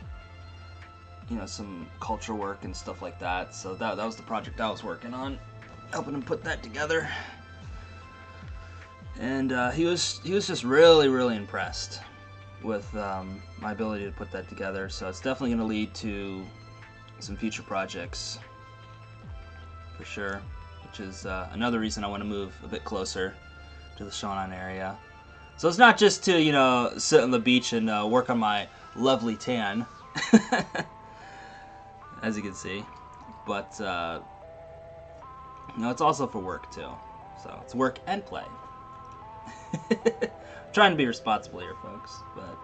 you know, some culture work and stuff like that. So that was the project I was working on, helping him put that together. And he was just really impressed with my ability to put that together. So it's definitely going to lead to some future projects for sure, which is another reason I want to move a bit closer to the Shonan area. So it's not just to, you know, sit on the beach and work on my lovely tan, as you can see, but you know, it's also for work too. So it's work and play. Trying to be responsible here, folks. But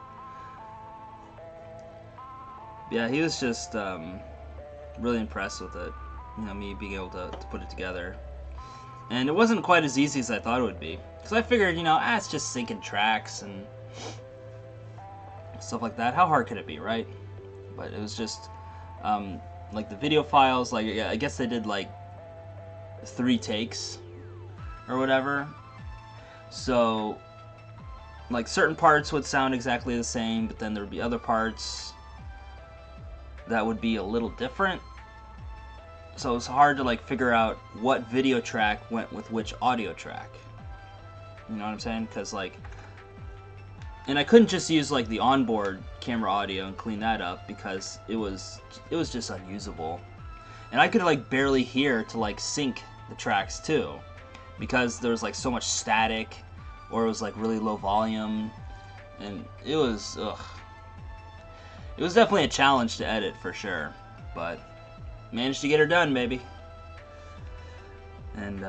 yeah, he was just really impressed with it. You know, me being able to put it together. And it wasn't quite as easy as I thought it would be. Because I figured, you know, it's just syncing tracks and stuff like that. How hard could it be, right? But it was just, like the video files, like, I guess they did like 3 takes or whatever. So, like, certain parts would sound exactly the same, but then there would be other parts that would be a little different. So it's hard to like figure out what video track went with which audio track. You know what I'm saying? Because like, and I couldn't just use like the onboard camera audio and clean that up because it was just unusable. And I could like barely hear to like sync the tracks too, because there was like so much static, or it was like really low volume, and it was It was definitely a challenge to edit for sure, but managed to get her done, baby. And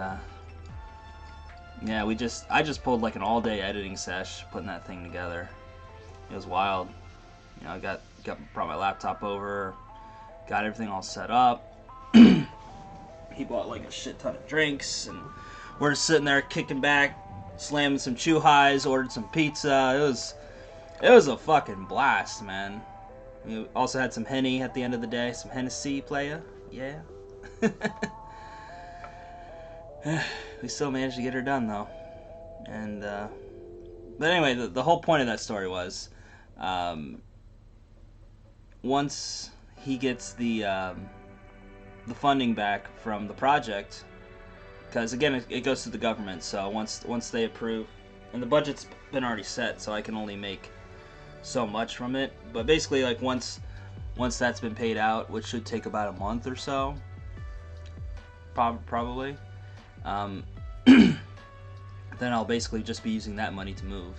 yeah, I just pulled like an all-day editing sesh putting that thing together. It was wild. You know, I brought my laptop over, got everything all set up. He bought like a shit ton of drinks, and we're just sitting there kicking back, slamming some chew highs, ordered some pizza. It was a fucking blast, man. We also had some Henny at the end of the day, some Hennessy playa, yeah. We still managed to get her done though, and but anyway, the whole point of that story was, once he gets the funding back from the project, because again it goes to the government, so once they approve, and the budget's been already set, so I can only make so much from it, but basically like once that's been paid out, which should take about a month or so, probably, then I'll basically just be using that money to move,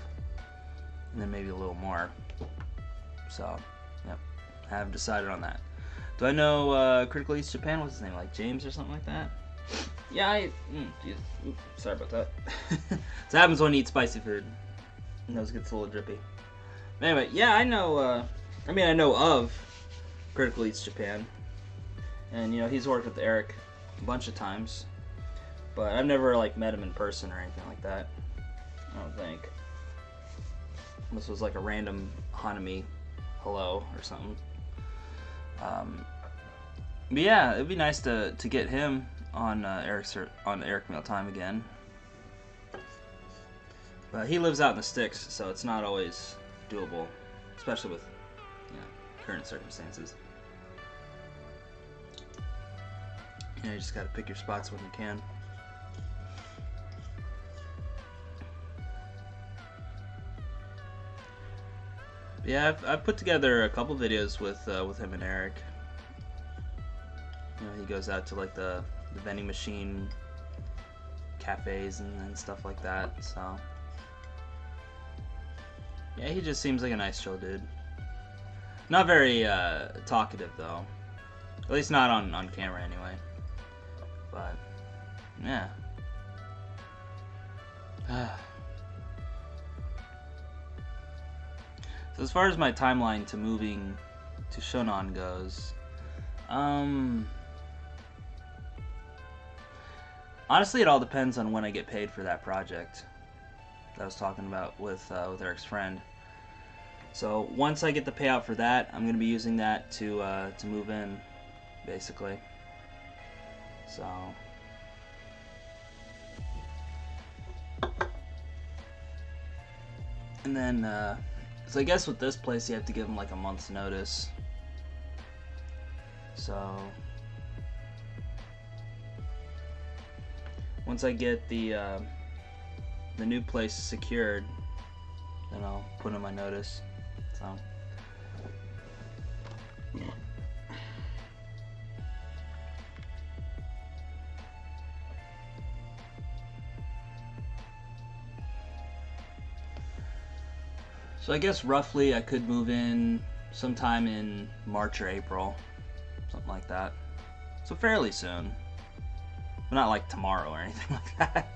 and then maybe a little more. So yep, I haven't decided on that. Do I know Critical East Japan? What's his name, like James or something like that? Yeah, sorry about that. So happens when you eat spicy food. Nose gets a little drippy. Anyway, yeah, I know, I know of Critical Eats Japan, and, you know, he's worked with Eric a bunch of times, but I've never, like, met him in person or anything like that, I don't think. This was, like, a random Hanami hello or something. But yeah, it'd be nice to get him on Eric Meal Time again. But he lives out in the sticks, so it's not always doable, especially with, you know, current circumstances. You know, you just gotta pick your spots when you can. But yeah, I've put together a couple videos with him and Eric. You know, he goes out to like the vending machine cafes and stuff like that, so yeah, he just seems like a nice chill dude. Not very talkative though, at least not on camera anyway, but yeah. So as far as my timeline to moving to Shonan goes, honestly, it all depends on when I get paid for that project that I was talking about with Eric's friend. So once I get the payout for that, I'm going to be using that to move in, basically. So and then so I guess with this place you have to give them like a month's notice. So once I get the new place secured, then I'll put in my notice. So I guess roughly I could move in sometime in March or April, something like that. So fairly soon. But not like tomorrow or anything like that.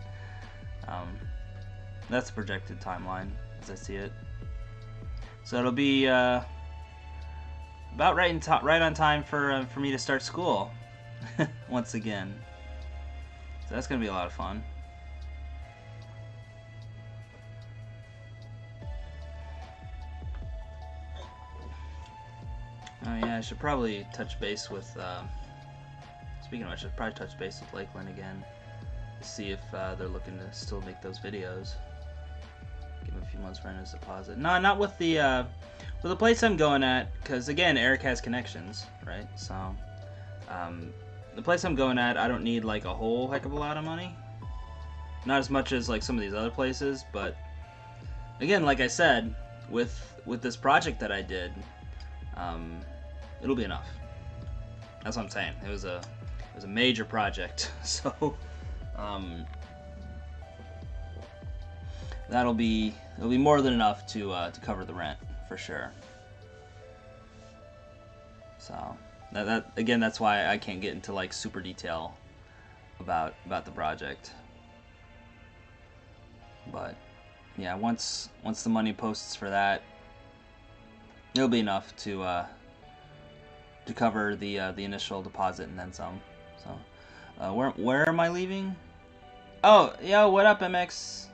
That's the projected timeline as I see it. So it'll be about right on time for me to start school once again. So that's gonna be a lot of fun. Oh yeah, I should probably touch base with, speaking of which, I should probably touch base with Lakeland again. See if they're looking to still make those videos. Give them a few months rent as deposit. No, not with the place I'm going at, because again, Eric has connections, right? So, the place I'm going at, I don't need like a whole heck of a lot of money. Not as much as like some of these other places, but again, like I said, with this project that I did, it'll be enough. That's what I'm saying. It was a major project, so it'll be more than enough to cover the rent for sure. So that again, that's why I can't get into like super detail about the project. But yeah, once the money posts for that, it'll be enough to cover the initial deposit and then some. So where am I leaving? Oh, yo, what up, MXT?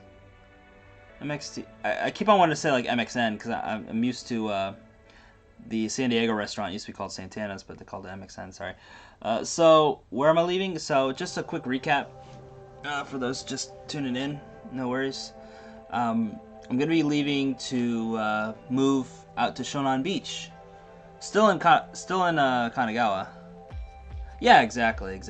I keep on wanting to say like MXN because I'm used to the San Diego restaurant. It used to be called Santana's, but they called it MXN. Sorry. So where am I leaving? So just a quick recap for those just tuning in. No worries. I'm gonna be leaving to move out to Shonan Beach. Still in Kanagawa. Yeah, exactly.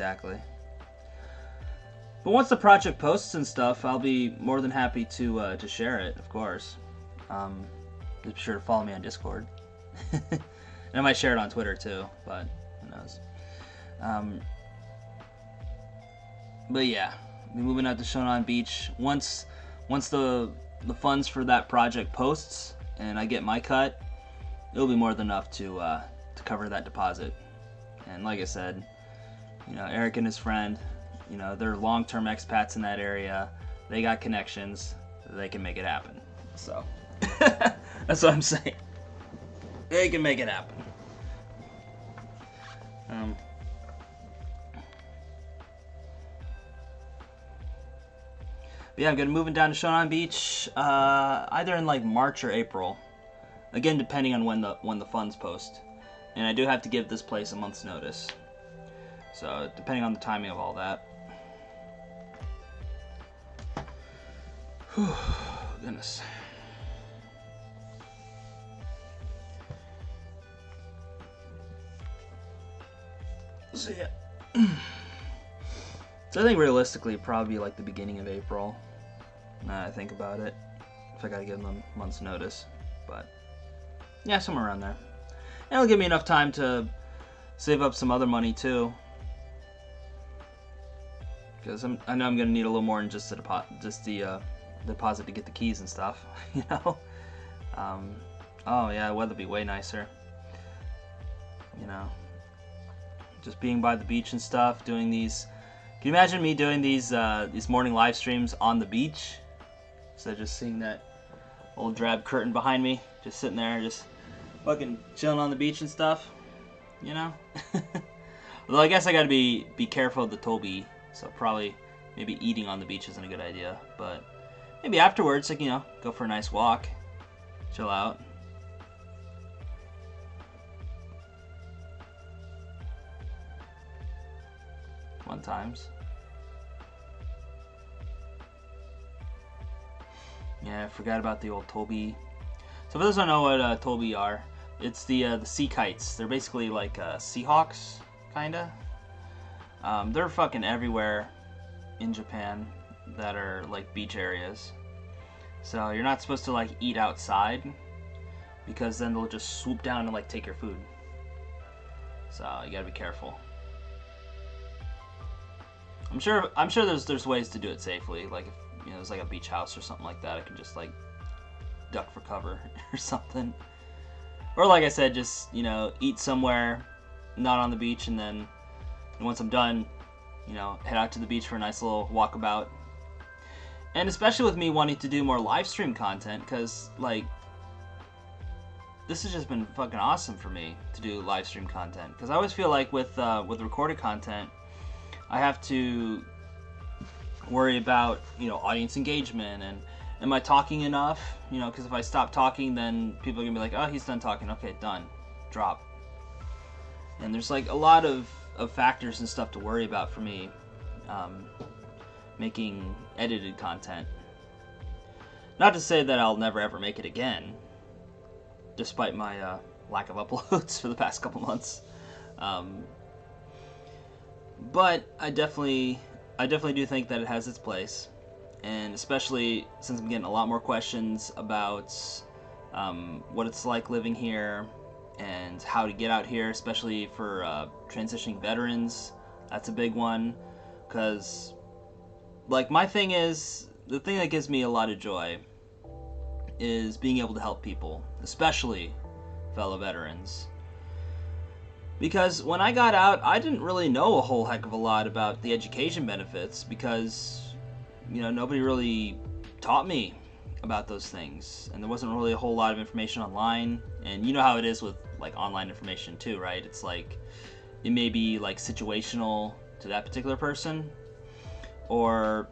But once the project posts and stuff, I'll be more than happy to share it, of course. Be sure to follow me on Discord. And I might share it on Twitter too, but who knows. But yeah, I'll be moving out to Shonan Beach. Once the funds for that project posts and I get my cut, it'll be more than enough to cover that deposit. And like I said, you know, Eric and his friend, you know, they're long-term expats in that area. They got connections. They can make it happen. So that's what I'm saying. They can make it happen. But yeah, I'm gonna be moving down to Shonan Beach either in like March or April. Again, depending on when the funds post. And I do have to give this place a month's notice. So depending on the timing of all that. Whew, goodness. So yeah. So I think realistically probably like the beginning of April. Now I think about it. If I gotta give them a month's notice. But yeah, somewhere around there. And it'll give me enough time to save up some other money too. Because I know I'm gonna need a little more than just the deposit to get the keys and stuff, you know. Oh yeah, the weather'll be way nicer. You know, just being by the beach and stuff, doing these. Can you imagine me doing these morning live streams on the beach? Instead of just seeing that old drab curtain behind me, just sitting there, just fucking chilling on the beach and stuff, you know. Although I guess I gotta be careful of the Toby. So probably maybe eating on the beach isn't a good idea, but maybe afterwards, like, you know, go for a nice walk, chill out. Fun times. Yeah, I forgot about the old Toby. So for those who don't know what Toby are, it's the sea kites. They're basically like Seahawks, kinda. They're fucking everywhere in Japan that are like beach areas. So you're not supposed to like eat outside because then they'll just swoop down and like take your food. So you gotta be careful. I'm sure there's ways to do it safely. Like if you know there's like a beach house or something like that, I can just like duck for cover or something. Or like I said, just, you know, eat somewhere not on the beach, and then once I'm done, you know, head out to the beach for a nice little walkabout. And especially with me wanting to do more live stream content, because like this has just been fucking awesome for me to do live stream content. Because I always feel like with recorded content, I have to worry about, audience engagement and am I talking enough? Because if I stop talking, then people are gonna be like, oh, he's done talking. Okay, done. Drop. And there's like a lot of factors and stuff to worry about for me making edited content. Not to say that I'll never ever make it again, despite my lack of uploads for the past couple months. But I definitely do think that it has its place, and especially since I'm getting a lot more questions about what it's like living here and how to get out here, especially for transitioning veterans. That's a big one, because like my thing is, the thing that gives me a lot of joy is being able to help people, especially fellow veterans. Because when I got out, I didn't really know a whole heck of a lot about the education benefits, because nobody really taught me about those things, and there wasn't really a whole lot of information online. And you know how it is with like online information too, right? It's like it may be like situational to that particular person, or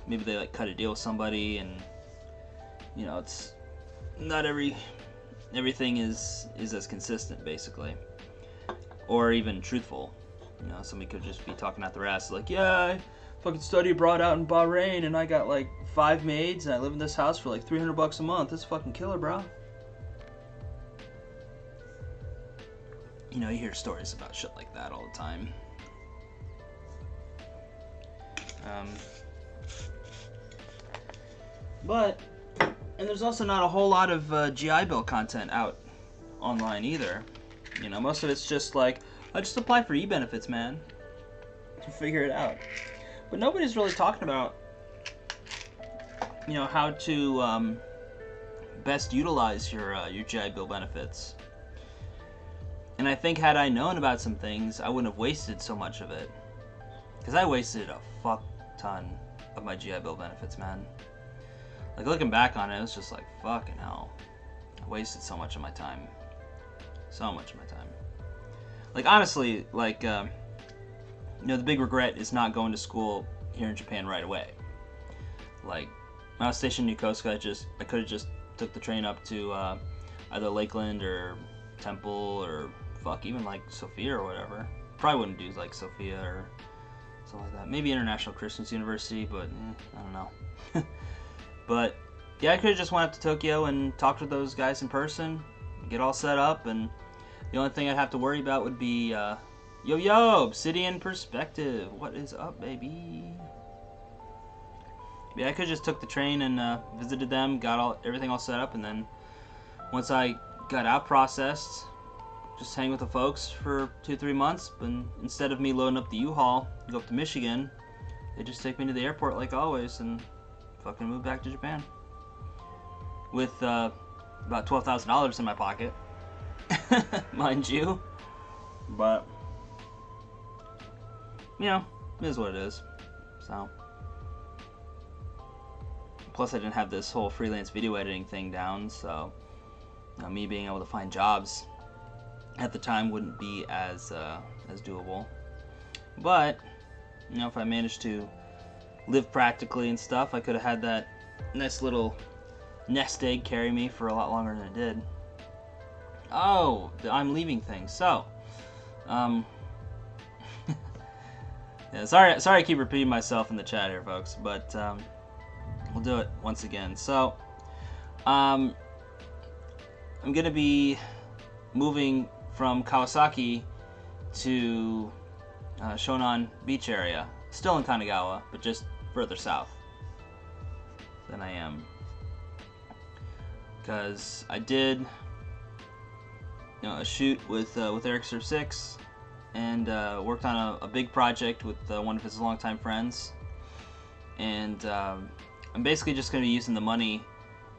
maybe they like cut a deal with somebody, and it's not everything is as consistent, basically, or even truthful. Somebody could just be talking out their ass like, yeah, I fucking study abroad out in Bahrain, and I got like 5 maids, and I live in this house for like $300 a month. That's fucking killer, bro. You hear stories about shit like that all the time. And there's also not a whole lot of GI Bill content out online either. Most of it's just like, I just apply for e-benefits, man. Figure it out. But nobody's really talking about, how to best utilize your GI Bill benefits. And I think had I known about some things, I wouldn't have wasted so much of it. Because I wasted a fuck ton of my GI Bill benefits, man. Like, looking back on it, it was just like, fucking hell. I wasted so much of my time. So much of my time. Like, honestly, like, the big regret is not going to school here in Japan right away. Like, when I was stationed in Yokosuka, I could have just took the train up to either Lakeland or Temple or fuck, even like Sophia or whatever. Probably wouldn't do like Sophia or something like that. Maybe International Christian University, but I don't know. But yeah, I could have just went up to Tokyo and talked with those guys in person, get all set up, and the only thing I'd have to worry about would be yo, Obsidian Perspective. What is up, baby? Yeah, I could have just took the train and visited them, got everything all set up, and then once I got out processed, just hang with the folks for 2-3 months. But instead of me loading up the U-Haul to go up to Michigan, they just take me to the airport like always and fucking move back to Japan with about $12,000 in my pocket, mind you. But it is what it is. So, plus I didn't have this whole freelance video editing thing down, so me being able to find jobs at the time wouldn't be as doable. But if I managed to live practically and stuff, I could have had that nice little nest egg carry me for a lot longer than it did. Oh, the I'm leaving thing. So, yeah, sorry I keep repeating myself in the chat here, folks, but we'll do it once again. So, I'm gonna be moving from Kawasaki to Shonan Beach area, still in Kanagawa, but just further south than I am, because I did a shoot with Eric Sir 6 and worked on a big project with one of his longtime friends, and I'm basically just going to be using the money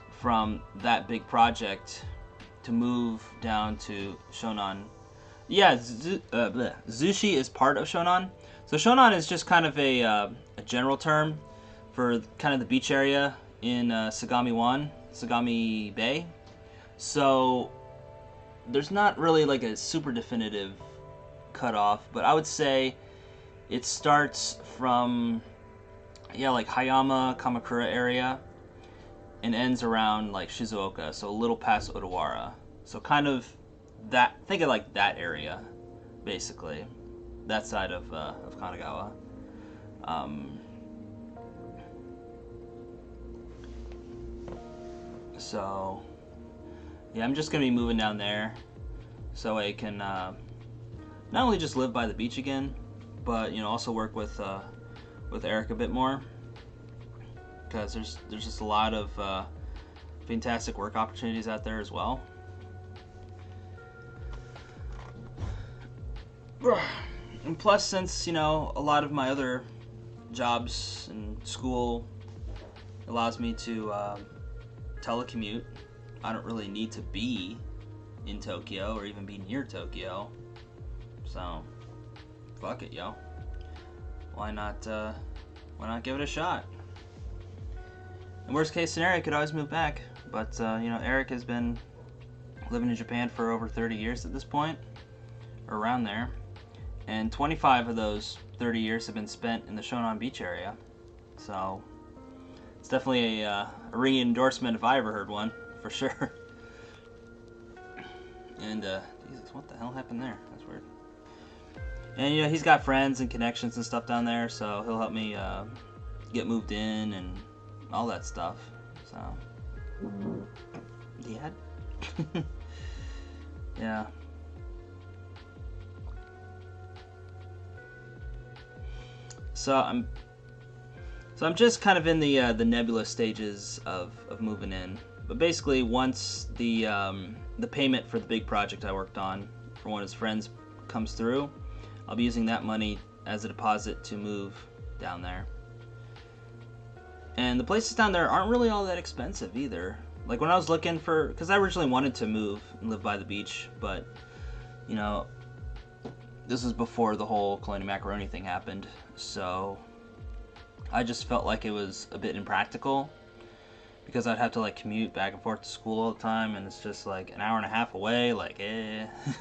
from that big project to move down to Shonan. Yeah, Zushi is part of Shonan. So Shonan is just kind of a general term for kind of the beach area in Sagami Bay. So there's not really like a super definitive cutoff, but I would say it starts from yeah, like Hayama, Kamakura area, and ends around like Shizuoka, so a little past Odawara. So kind of that. Think of like that area, basically, that side of Kanagawa. Um, so yeah, I'm just gonna be moving down there, so I can not only just live by the beach again, but also work with Eric a bit more, because there's just a lot of fantastic work opportunities out there as well. And plus, since a lot of my other jobs and school allows me to telecommute, I don't really need to be in Tokyo or even be near Tokyo. So, fuck it, yo. Why not give it a shot? In worst case scenario, I could always move back. But, Eric has been living in Japan for over 30 years at this point, or around there. And 25 of those 30 years have been spent in the Shonan Beach area. So, it's definitely a ringing endorsement if I ever heard one, for sure. And, Jesus, what the hell happened there? That's weird. And, he's got friends and connections and stuff down there, so he'll help me get moved in and all that stuff. So, Dad? Yeah. So I'm just kind of in the nebulous stages of moving in. But basically, once the payment for the big project I worked on for one of his friends comes through, I'll be using that money as a deposit to move down there. And the places down there aren't really all that expensive either. Like when I was looking for, because I originally wanted to move and live by the beach, but this was before the whole Colonial Macaroni thing happened, so I just felt like it was a bit impractical, because I'd have to like commute back and forth to school all the time, and it's just like an hour and a half away. Like,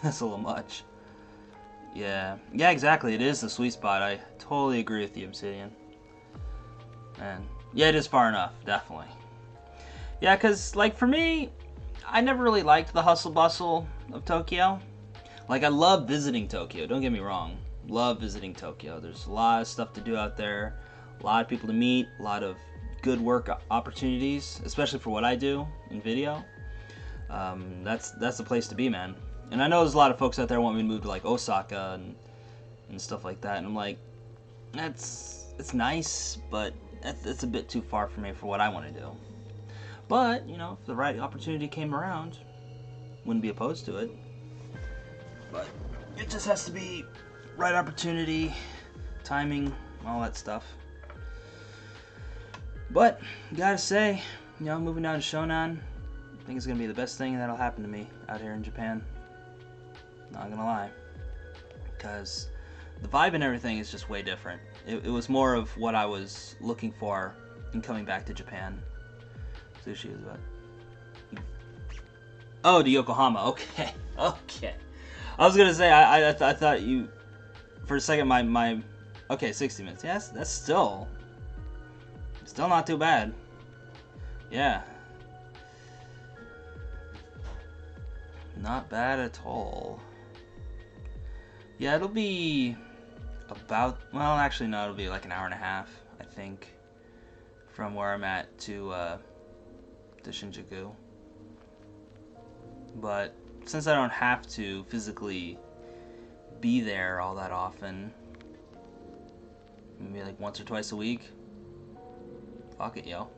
that's a little much. Yeah, exactly. It is the sweet spot. I totally agree with you, Obsidian. And yeah, it is far enough, definitely. Yeah, because like for me, I never really liked the hustle bustle of Tokyo. Like, I love visiting Tokyo, don't get me wrong. Love visiting Tokyo. There's a lot of stuff to do out there, a lot of people to meet, a lot of good work opportunities, especially for what I do in video. That's the place to be, man. And I know there's a lot of folks out there want me to move to like Osaka and stuff like that, and I'm like, it's nice, but that's a bit too far for me for what I want to do. But, if the right opportunity came around, wouldn't be opposed to it. But it just has to be right opportunity, timing, all that stuff. But, gotta say, moving down to Shonan, I think it's gonna be the best thing that'll happen to me out here in Japan. Not gonna lie. Because the vibe and everything is just way different. It was more of what I was looking for in coming back to Japan. Sushi is about... Oh, to Yokohama. Okay. I was gonna say I thought you for a second my okay, 60 minutes. Yes, that's still not too bad. Yeah. Not bad at all. Yeah, it'll be about, well, actually no, it'll be like an hour and a half, I think, from where I'm at to Shinjuku. But since I don't have to physically be there all that often, maybe like once or twice a week, fuck it, yo.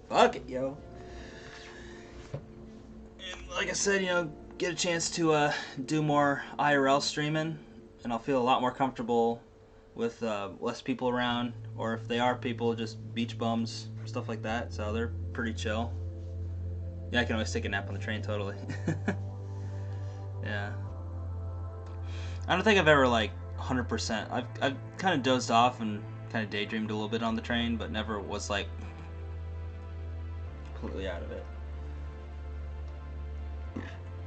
Fuck it, yo. And like I said, get a chance to do more IRL streaming, and I'll feel a lot more comfortable with less people around, or if they are people, just beach bums, stuff like that, so they're pretty chill. Yeah, I can always take a nap on the train, totally. Yeah. I don't think I've ever, like, 100%. I've kind of dozed off and kind of daydreamed a little bit on the train, but never was, like, completely out of it.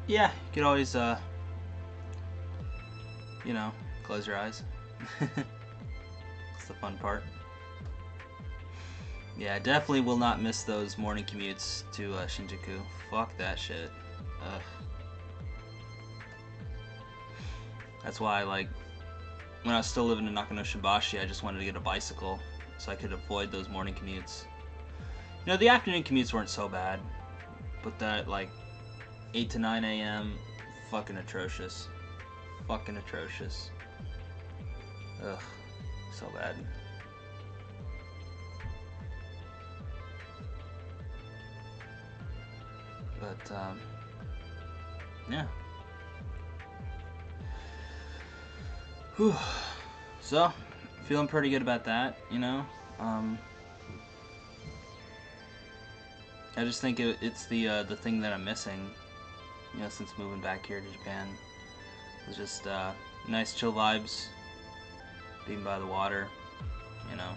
Yeah, you could always, close your eyes. That's the fun part. Yeah, definitely will not miss those morning commutes to Shinjuku. Fuck that shit. Ugh. That's why, like, when I was still living in Nakanoshimbashi, I just wanted to get a bicycle so I could avoid those morning commutes. You know, the afternoon commutes weren't so bad, but that, like, 8 to 9 a.m., fucking atrocious. Fucking atrocious. Ugh, so bad. But, yeah. Whew. So, feeling pretty good about that, you know? I just think it's the thing that I'm missing, you know, since moving back here to Japan. It's just nice chill vibes, being by the water, you know.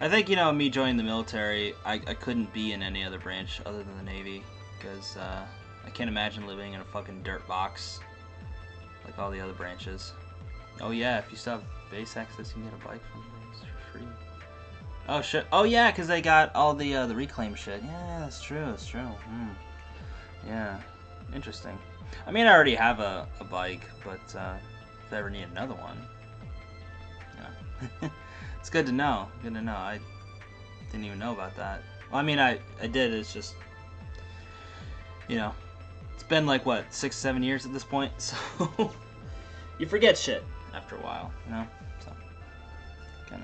I think, you know, me joining the military, I couldn't be in any other branch other than the Navy, because I can't imagine living in a fucking dirt box like all the other branches. Oh yeah, if you still have base access, you can get a bike from base for free. Oh shit. Oh yeah, because they got all the reclaim shit. Yeah, that's true. That's true. Yeah, interesting. I mean, I already have a bike, but if I ever need another one, you know, it's good to know. Good to know. I didn't even know about that. Well, I mean, I did. It's just, you know, it's been like what 6-7 years at this point, so you forget shit after a while, you know. So kind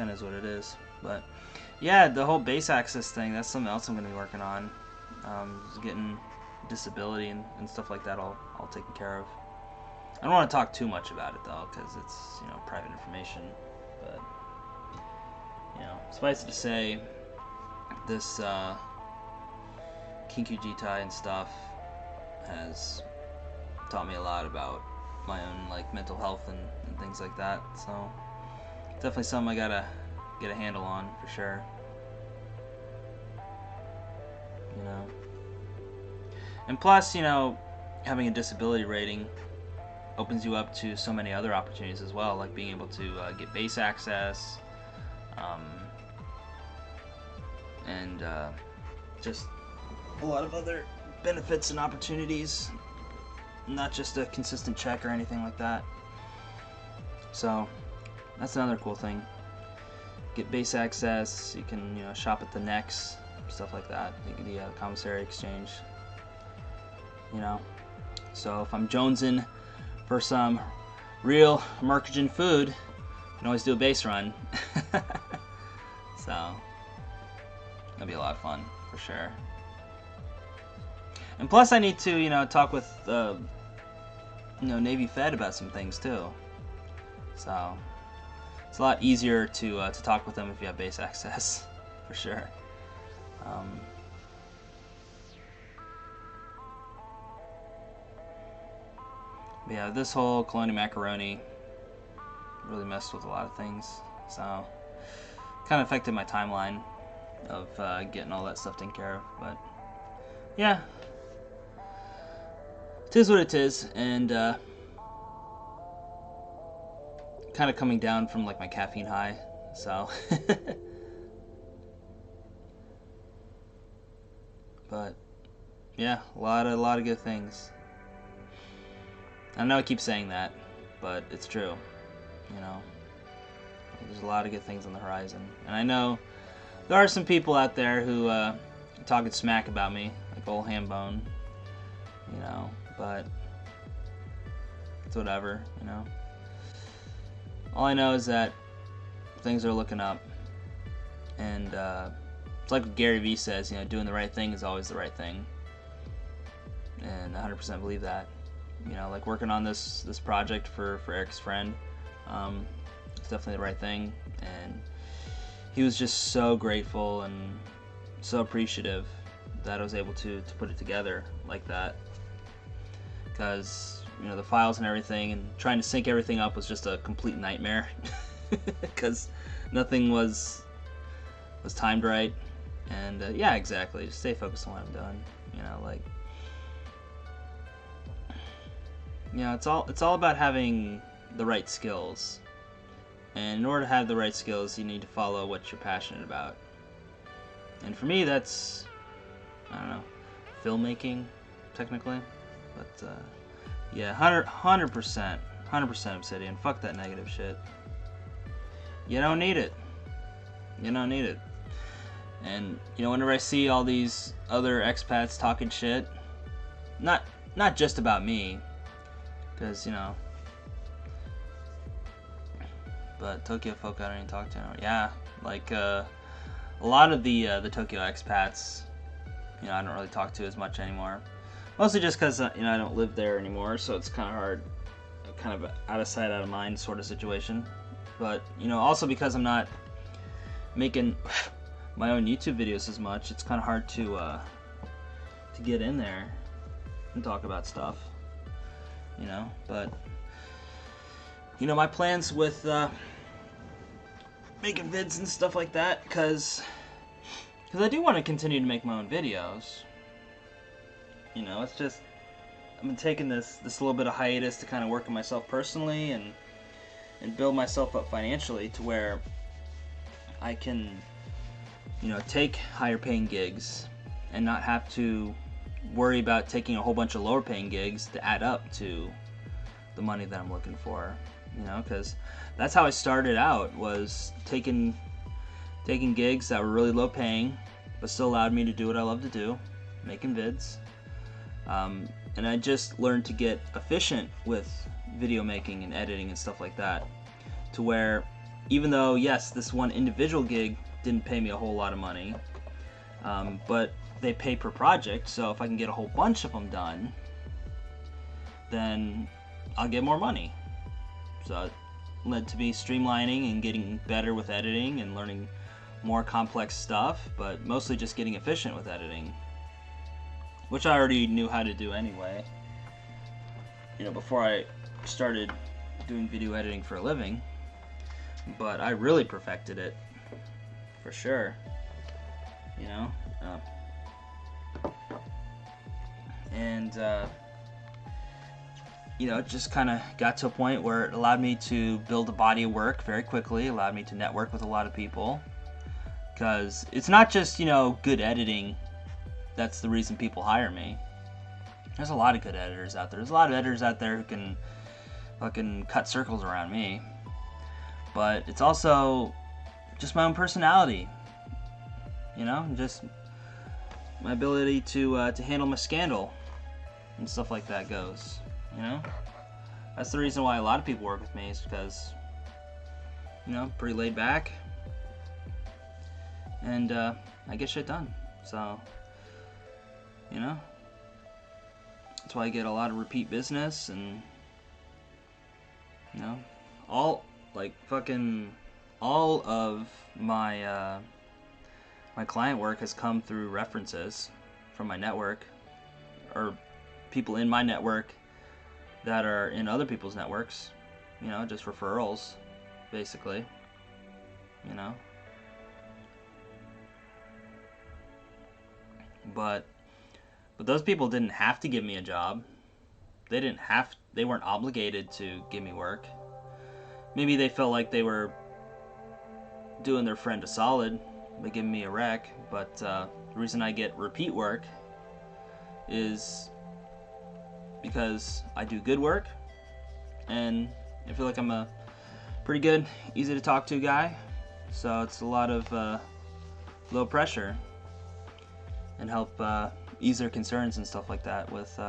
of is what it is. But yeah, the whole base access thing, that's something else I'm going to be working on. Just getting disability and stuff like that all taken care of. I don't want to talk too much about it though, because it's, you know, private information. But you know, suffice it to say, this Kinkyou Jitai and stuff has taught me a lot about my own, like, mental health and things like that. So definitely something I gotta get a handle on for sure. You know, and plus, you know, having a disability rating opens you up to so many other opportunities as well, like being able to get base access, and just a lot of other benefits and opportunities, not just a consistent check or anything like that. So that's another cool thing. Get base access, you can, you know, shop at the Nex, stuff like that, the commissary exchange, you know. So if I'm jonesing for some real Mercajin food, I can always do a base run. So that'd be a lot of fun for sure. And plus I need to, you know, talk with you know, Navy Fed about some things too. So it's a lot easier to talk with them if you have base access, for sure. But yeah, this whole Colonial Macaroni really messed with a lot of things, so kind of affected my timeline of getting all that stuff taken care of. But yeah, it is what it is, and kind of coming down from like my caffeine high, so but yeah, a lot of good things. I know I keep saying that, but it's true, you know. There's a lot of good things on the horizon, and I know there are some people out there who talking smack about me, like old Hambone, you know, but it's whatever, you know. All I know is that things are looking up, and it's like what Gary Vee says, you know, doing the right thing is always the right thing, and I 100% believe that. You know, like working on this project for Eric's friend, it's definitely the right thing, and he was just so grateful and so appreciative that I was able to put it together like that, because, you know, the files and everything and trying to sync everything up was just a complete nightmare because nothing was timed right. And yeah, exactly, just stay focused on what I'm doing, you know, like, you know, it's all about having the right skills, And in order to have the right skills, you need to follow what you're passionate about. And for me, that's, I don't know, filmmaking, technically. But, yeah, 100%, 100% Obsidian. Fuck that negative shit. You don't need it. You don't need it. And, you know, whenever I see all these other expats talking shit, not just about me, because, you know, but Tokyo folk I don't even talk to anymore. Yeah, like, a lot of the Tokyo expats, you know, I don't really talk to as much anymore. Mostly just because, you know, I don't live there anymore, so it's kind of hard, kind of out of sight, out of mind sort of situation. But, you know, also because I'm not making my own YouTube videos as much, it's kind of hard to get in there and talk about stuff, you know. But, you know, my plans with making vids and stuff like that, because I do want to continue to make my own videos. You know, it's just, I've been taking this little bit of hiatus to kind of work on myself personally and build myself up financially to where I can, you know, take higher paying gigs and not have to worry about taking a whole bunch of lower paying gigs to add up to the money that I'm looking for, you know, because that's how I started out, was taking gigs that were really low paying but still allowed me to do what I love to do, making vids. And I just learned to get efficient with video making and editing and stuff like that, to where even though, yes, this one individual gig didn't pay me a whole lot of money, but they pay per project, so if I can get a whole bunch of them done, then I'll get more money. So it led to me streamlining and getting better with editing and learning more complex stuff, but mostly just getting efficient with editing, which I already knew how to do anyway, you know, before I started doing video editing for a living. But I really perfected it, for sure, you know. And you know, it just kind of got to a point where it allowed me to build a body of work very quickly, allowed me to network with a lot of people, because it's not just, you know, good editing that's the reason people hire me. There's a lot of good editors out there. There's a lot of editors out there who can fucking cut circles around me. But it's also just my own personality, you know, just my ability to handle my scandal and stuff like that goes, you know. That's the reason why a lot of people work with me, is because, you know, pretty laid back, and I get shit done. So, you know, that's why I get a lot of repeat business, and, you know, all of my my client work has come through references from my network, or people in my network that are in other people's networks, you know, just referrals, basically, you know. But those people didn't have to give me a job. They weren't obligated to give me work. Maybe they felt like they were doing their friend a solid by giving me a rec, but the reason I get repeat work is because I do good work, and I feel like I'm a pretty good, easy to talk to guy, so it's a lot of low pressure, and help ease their concerns and stuff like that with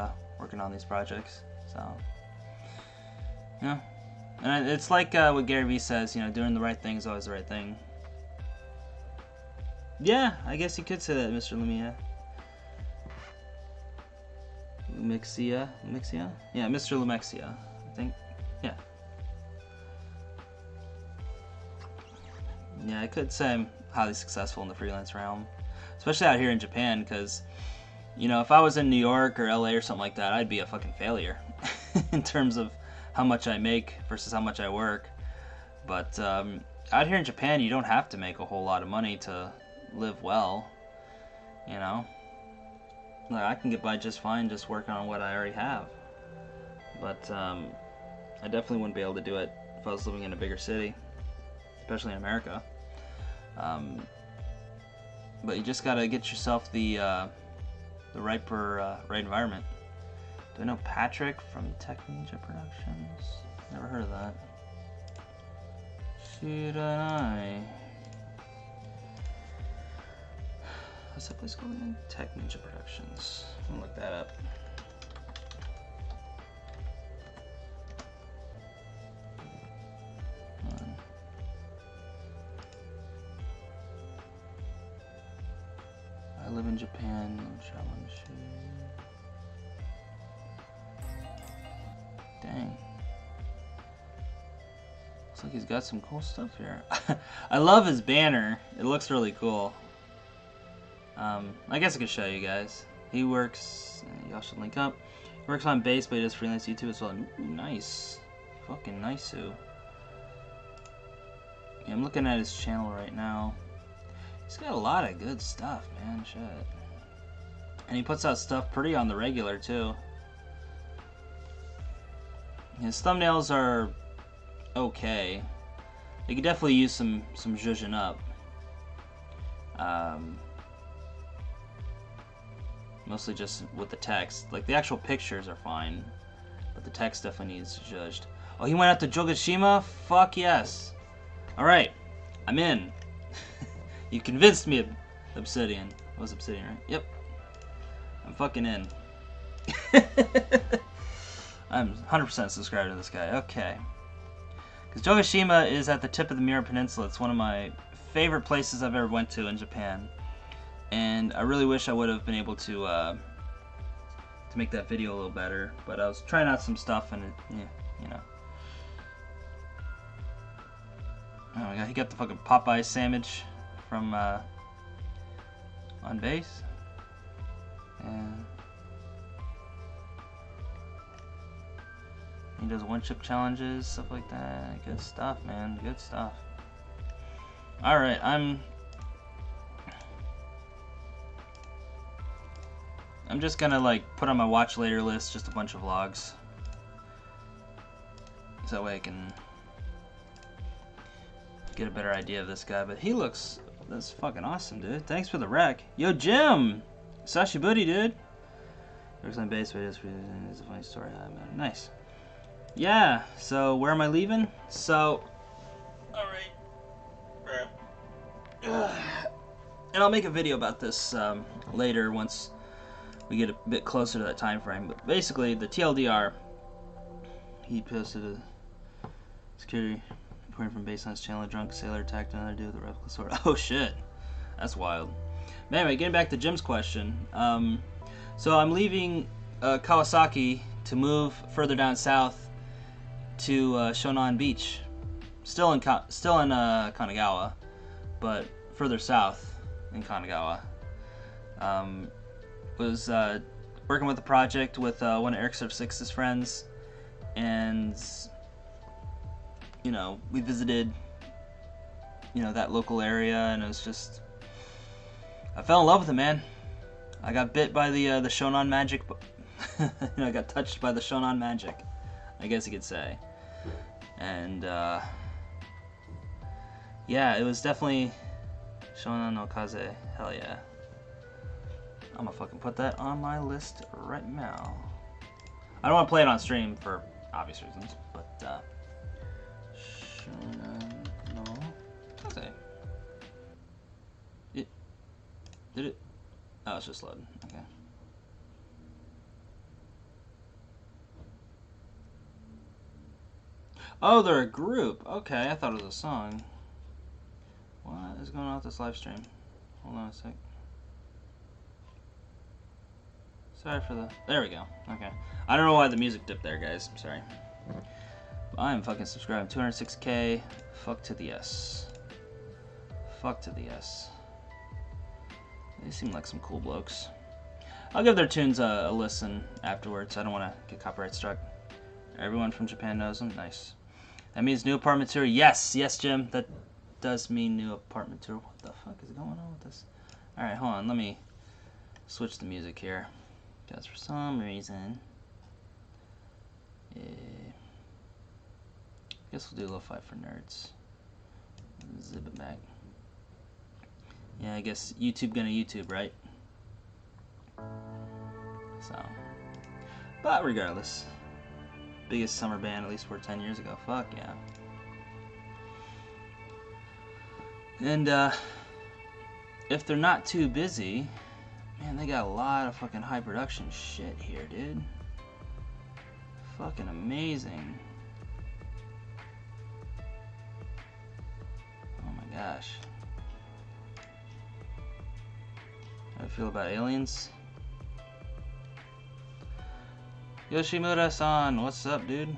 working on these projects. So, yeah. And it's like what Gary Vee says, you know, doing the right thing is always the right thing. Yeah, I guess you could say that, Mr. Lumia. Lumixia? Yeah, Mr. Lumexia, I think. Yeah. Yeah, I could say I'm highly successful in the freelance realm, especially out here in Japan, because, you know, if I was in New York or LA or something like that, I'd be a fucking failure in terms of how much I make versus how much I work. But out here in Japan, you don't have to make a whole lot of money to live well, you know. Like, I can get by just fine just working on what I already have. But I definitely wouldn't be able to do it if I was living in a bigger city. especially in America. But you just gotta get yourself the right environment. Do I know Patrick from Tech Ninja Productions? Never heard of that. Should I? What's that place called again? Tech Ninja Productions. I'm gonna look that up. I live in Japan. No challenge. Dang. Looks like he's got some cool stuff here. I love his banner. It looks really cool. I guess I could show you guys. He works, y'all should link up. He works on bass, but he does freelance YouTube as well. Ooh, nice. Fucking nice. Yeah, I'm looking at his channel right now. He's got a lot of good stuff, man. Shit. And he puts out stuff pretty on the regular, too. His thumbnails are okay. They could definitely use some zhuzhing up. Mostly just with the text. Like, the actual pictures are fine, but the text definitely needs judged. Oh, he went out to Jogashima? Fuck yes. Alright, I'm in. You convinced me, Obsidian. It was Obsidian, right? Yep. I'm fucking in. I'm 100% subscribed to this guy. Okay. Because Jogashima is at the tip of the Miura Peninsula. It's one of my favorite places I've ever went to in Japan. And I really wish I would have been able to make that video a little better. But I was trying out some stuff and it, yeah, you know. Oh my god, he got the fucking Popeye sandwich from on base. And he does one-chip challenges, stuff like that. Good stuff, man. Good stuff. Alright, I'm just gonna like put on my watch later list just a bunch of vlogs. So that way I can get a better idea of this guy. But he looks, that's fucking awesome, dude. Thanks for the rec. Yo, Jim! Sashi Buddy, dude. Works on base, but it's a funny story. Nice. Yeah, so where am I leaving? So, alright. And I'll make a video about this later once we get a bit closer to that time frame. But basically, the TLDR, he posted a security reporting from base on his channel. A drunk sailor attacked another dude with a replica sword. Oh shit, that's wild. But anyway, getting back to Jim's question. So I'm leaving Kawasaki to move further down south to Shonan Beach, still in Kanagawa, but further south in Kanagawa. Was working with a project with one of Eric Surf Six's friends, and you know, we visited, you know, that local area, and it was just, I fell in love with it, man. I got bit by the Shonan magic. You know, I got touched by the Shonan magic, I guess you could say. And yeah, it was definitely Shonan no Kaze. Hell yeah. I'm gonna fucking put that on my list right now. I don't want to play it on stream for obvious reasons, but Shonan no Kaze. Did it? Oh, it's just loading. Okay. Oh, they're a group. Okay, I thought it was a song. What is going on with this live stream? Hold on a sec. Sorry for the... There we go. Okay. I don't know why the music dipped there, guys. I'm sorry. But I'm fucking subscribed. 206K. Fuck to the S. Fuck to the S. They seem like some cool blokes. I'll give their tunes a listen afterwards. I don't want to get copyright struck. Everyone from Japan knows them. Nice. That means new apartment tour. Yes, yes, Jim. That does mean new apartment tour. What the fuck is going on with this? Alright, hold on. Let me switch the music here. Because for some reason... I guess we'll do Lo-Fi for Nerds. Zip it back. Yeah, I guess YouTube gonna YouTube, right? So, but regardless, biggest summer band at least for 10 years ago. Fuck yeah. And if they're not too busy, man, they got a lot of fucking high production shit here, dude. Fucking amazing. Oh my gosh. How do you feel about aliens? Yoshimura-san, what's up, dude?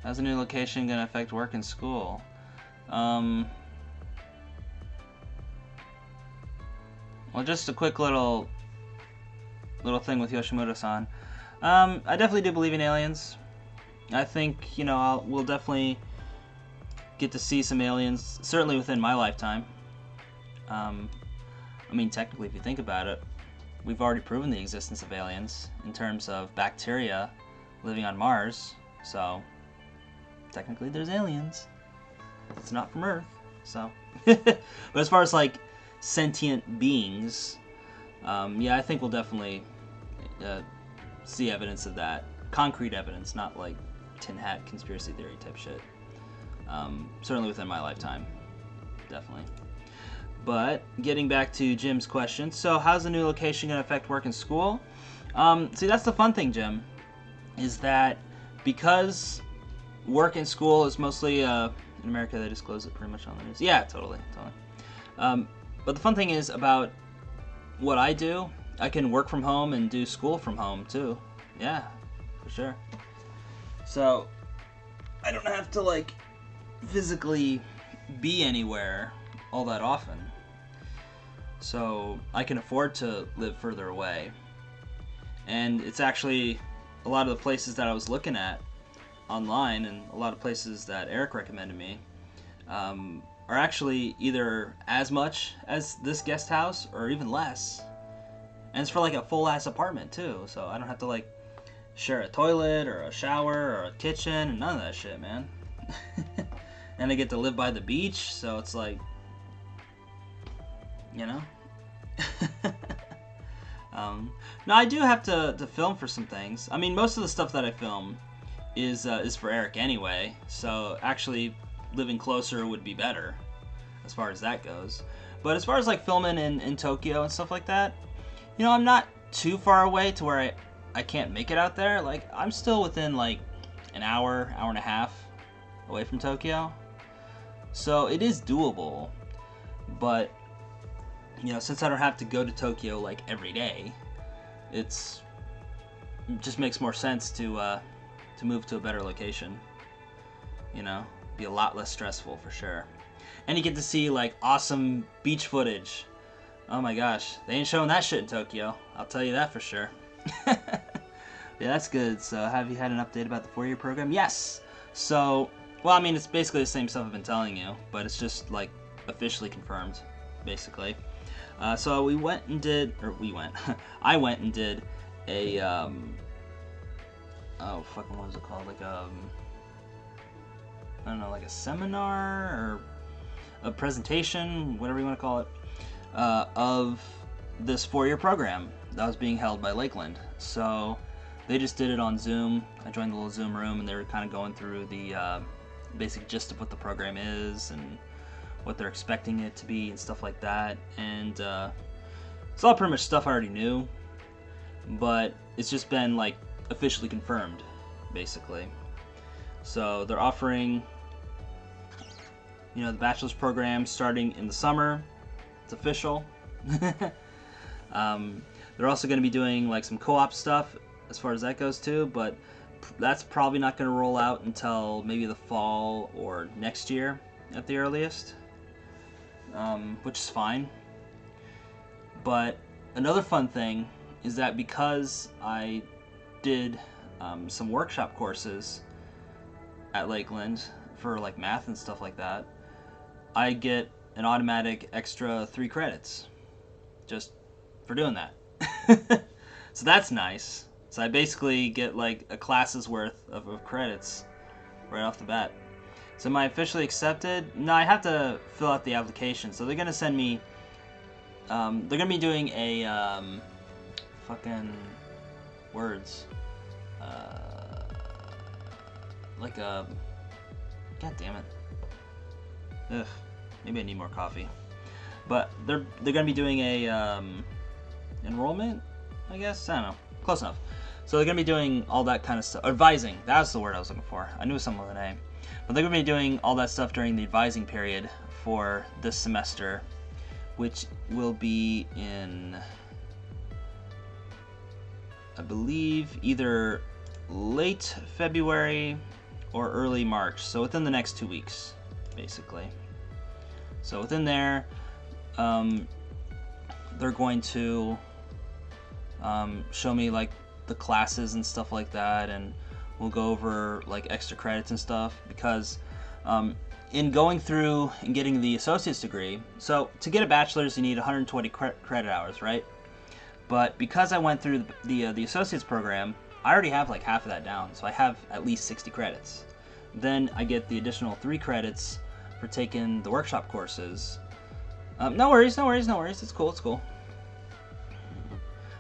How's the new location gonna affect work and school? Well, just a quick little thing with Yoshimura-san. I definitely do believe in aliens. I think, you know, we'll definitely get to see some aliens, certainly within my lifetime. I mean, technically, if you think about it, we've already proven the existence of aliens in terms of bacteria living on Mars, so technically there's aliens. It's not from Earth, so. But as far as like sentient beings, yeah, I think we'll definitely see evidence of that. Concrete evidence, not like tin hat conspiracy theory type shit. Certainly within my lifetime, definitely. But getting back to Jim's question, so how's the new location going to affect work and school? See, that's the fun thing, Jim, is that because work and school is mostly in America, they disclose it pretty much on the news. Yeah, totally. But the fun thing is about what I do, I can work from home and do school from home too. Yeah, for sure. So I don't have to like physically be anywhere all that often. So I can afford to live further away. And it's actually a lot of the places that I was looking at online and a lot of places that Eric recommended me are actually either as much as this guest house or even less. And it's for like a full ass apartment too, so I don't have to like share a toilet or a shower or a kitchen and none of that shit, man. And I get to live by the beach, so it's like, you know. No, I do have to film for some things. I mean, most of the stuff that I film is for Eric anyway, so actually living closer would be better as far as that goes. But as far as like filming in Tokyo and stuff like that, you know, I'm not too far away to where I can't make it out there. Like, I'm still within like an hour and a half away from Tokyo. So it is doable. But, you know, since I don't have to go to Tokyo like every day, it just makes more sense to move to a better location. You know, be a lot less stressful for sure. And you get to see like awesome beach footage. Oh my gosh, they ain't showing that shit in Tokyo. I'll tell you that for sure. Yeah, that's good. So have you had an update about the 4-year program? Yes. So, well, I mean, it's basically the same stuff I've been telling you, but it's just like officially confirmed, basically. So I went and did a oh fucking what was it called? Like I don't know, like a seminar or a presentation, whatever you want to call it, of this 4-year program that was being held by Lakeland. So they just did it on Zoom. I joined the little Zoom room and they were kind of going through the basic gist of what the program is and what they're expecting it to be and stuff like that. And it's all pretty much stuff I already knew, but it's just been like officially confirmed, basically. So they're offering, you know, the bachelor's program starting in the summer. It's official. They're also going to be doing like some co-op stuff as far as that goes too, but that's probably not going to roll out until maybe the fall or next year at the earliest, which is fine. But another fun thing is that because I did some workshop courses at Lakeland for like math and stuff like that, I get an automatic extra 3 credits just for doing that. So that's nice. So I basically get like a class's worth of credits right off the bat. So am I officially accepted? No, I have to fill out the application. So they're gonna send me. They're gonna be doing a fucking words. Like a. God damn it. Ugh. Maybe I need more coffee. But they're gonna be doing a enrollment, I guess. I don't know. Close enough. So they're gonna be doing all that kind of stuff. Advising. That's the word I was looking for. I knew something with an A. But they're gonna be doing all that stuff during the advising period for this semester, which will be in, I believe, either late February or early March. So within the next 2 weeks, basically. So within there, they're going to show me like the classes and stuff like that, and we'll go over like extra credits and stuff, because in going through and getting the associate's degree, so to get a bachelor's you need 120 credit hours, right? But because I went through the associate's program, I already have like half of that down, so I have at least 60 credits. Then I get the additional 3 credits for taking the workshop courses. No worries, no worries, no worries. It's cool, it's cool.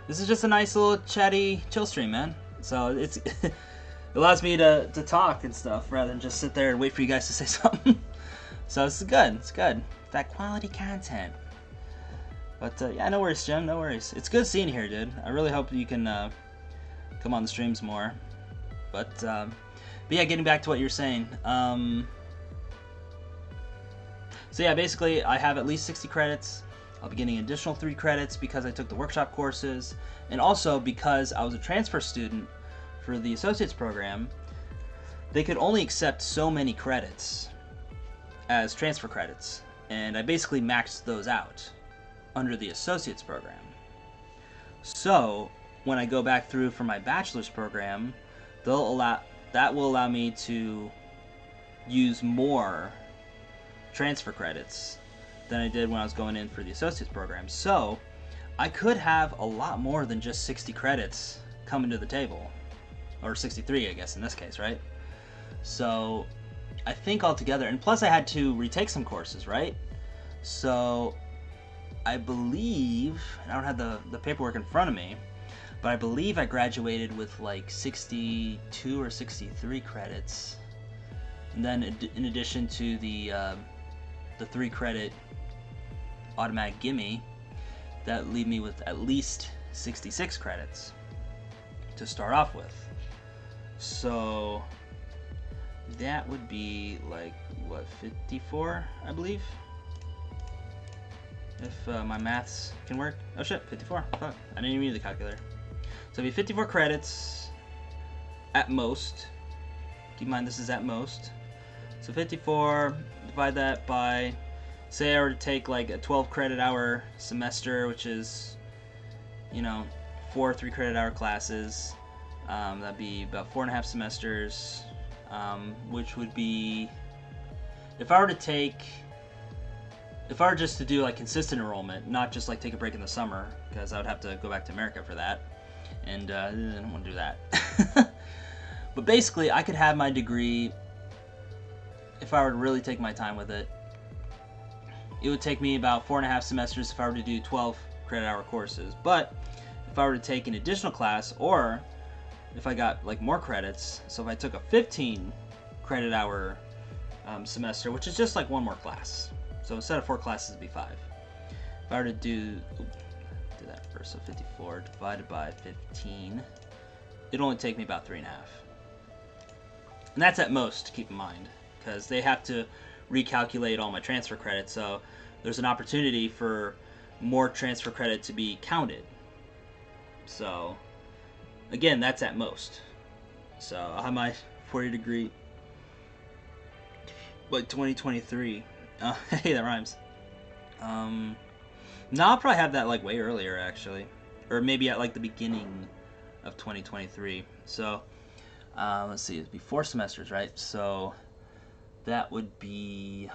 This is just a nice little chatty chill stream, man. So it's it allows me to talk and stuff rather than just sit there and wait for you guys to say something. So it's good, it's good. That quality content. But yeah, no worries, Jim, no worries. It's good seeing you here, dude. I really hope you can come on the streams more. But yeah, getting back to what you're saying. So yeah, basically I have at least 60 credits. I'll be getting an additional 3 credits because I took the workshop courses, and also because I was a transfer student for the associate's program, they could only accept so many credits as transfer credits, and I basically maxed those out under the associate's program. So when I go back through for my bachelor's program, that will allow me to use more transfer credits than I did when I was going in for the associate's program. So I could have a lot more than just 60 credits coming to the table, or 63 I guess in this case, right? So I think altogether, and plus I had to retake some courses, right? So I believe, I don't have the paperwork in front of me, but I believe I graduated with like 62 or 63 credits, and then in addition to the 3 credit automatic gimme, that leave me with at least 66 credits to start off with. So that would be like, what, 54, I believe? If my maths can work. Oh shit, 54. Fuck, I didn't even need the calculator. So it'd be 54 credits at most. Keep in mind this is at most. So 54, divide that by, say I were to take like a 12 credit hour semester, which is, you know, 4 3 credit hour classes. That'd be about 4.5 semesters, which would be, if I were just to do like consistent enrollment, not just like take a break in the summer, because I would have to go back to America for that, and I don't want to do that. But basically, I could have my degree, if I were to really take my time with it, it would take me about 4.5 semesters if I were to do 12 credit hour courses. But if I were to take an additional class, or if I got like more credits, so if I took a 15 credit hour semester, which is just like one more class, so instead of 4 classes it'd be 5. If I were to do that first, so 54 divided by 15, it'd only take me about 3.5. And that's at most, to keep in mind, because they have to recalculate all my transfer credits, so there's an opportunity for more transfer credit to be counted. So again, that's at most. So I'll have my 4-year degree like 2023. Hey, that rhymes. No, I'll probably have that like way earlier actually, or maybe at like the beginning of 2023. So let's see, it'd be 4 semesters, right? So that would be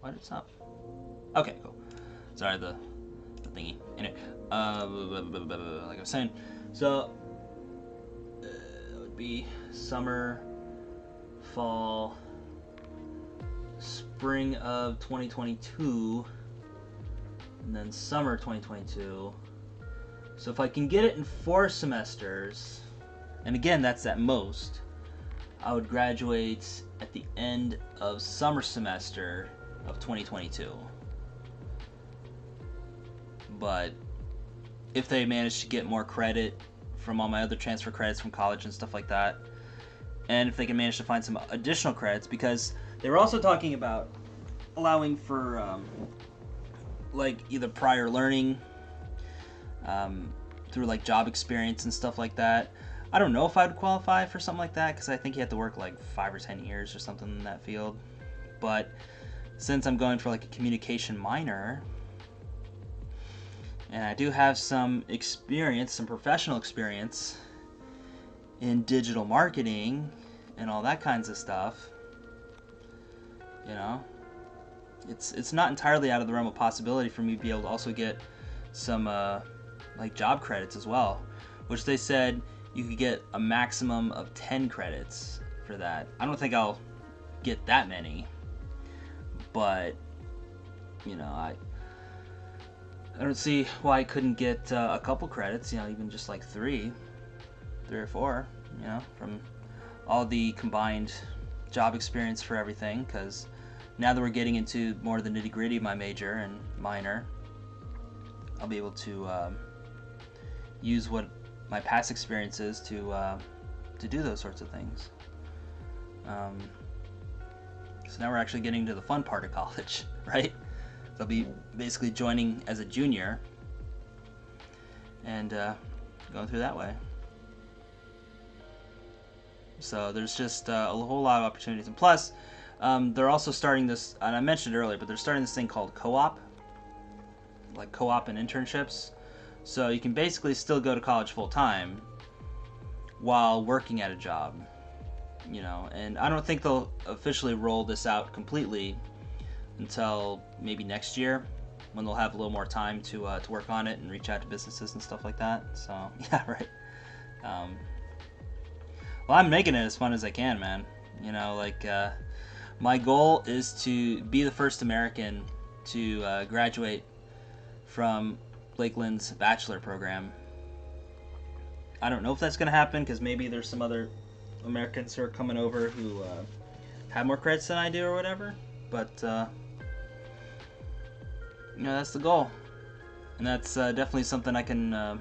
why did it stop? Okay, cool. Sorry, the thingy. Anyway, like I was saying, so be summer, fall, spring of 2022, and then summer 2022. So if I can get it in 4 semesters, and again, that's at most, I would graduate at the end of summer semester of 2022. But if they manage to get more credit from all my other transfer credits from college and stuff like that, and if they can manage to find some additional credits, because they were also talking about allowing for like either prior learning through like job experience and stuff like that. I don't know if I would qualify for something like that, because I think you have to work like 5 or 10 years or something in that field. But since I'm going for like a communication minor, and I do have some experience, some professional experience in digital marketing and all that kinds of stuff, you know, it's not entirely out of the realm of possibility for me to be able to also get some like job credits as well, which they said you could get a maximum of 10 credits for that. I don't think I'll get that many, but you know, I don't see why I couldn't get a couple credits, you know, even just like 3 or 4, you know, from all the combined job experience for everything, because now that we're getting into more of the nitty-gritty of my major and minor, I'll be able to use what my past experience is to do those sorts of things. So now we're actually getting to the fun part of college, right? I'll be basically joining as a junior and going through that way. So there's just a whole lot of opportunities. And plus, they're also starting this, and I mentioned it earlier, but they're starting this thing called co-op, like co-op and internships. So you can basically still go to college full-time while working at a job, you know. And I don't think they'll officially roll this out completely until maybe next year, when they'll have a little more time to work on it and reach out to businesses and stuff like that. So yeah, right. Well, I'm making it as fun as I can, man. You know, like my goal is to be the first American to graduate from Lakeland's bachelor program. I don't know if that's going to happen, because maybe there's some other Americans who are coming over who have more credits than I do or whatever, but you know, that's the goal, and that's definitely something I can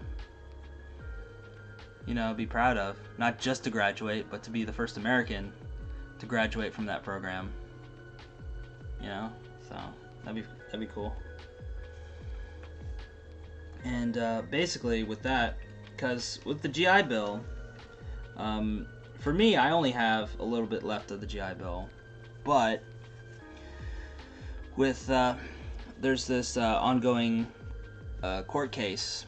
you know, be proud of. Not just to graduate, but to be the first American to graduate from that program, you know. So that'd be cool. And basically with that, because with the GI Bill, for me, I only have a little bit left of the GI Bill, but with there's this ongoing court case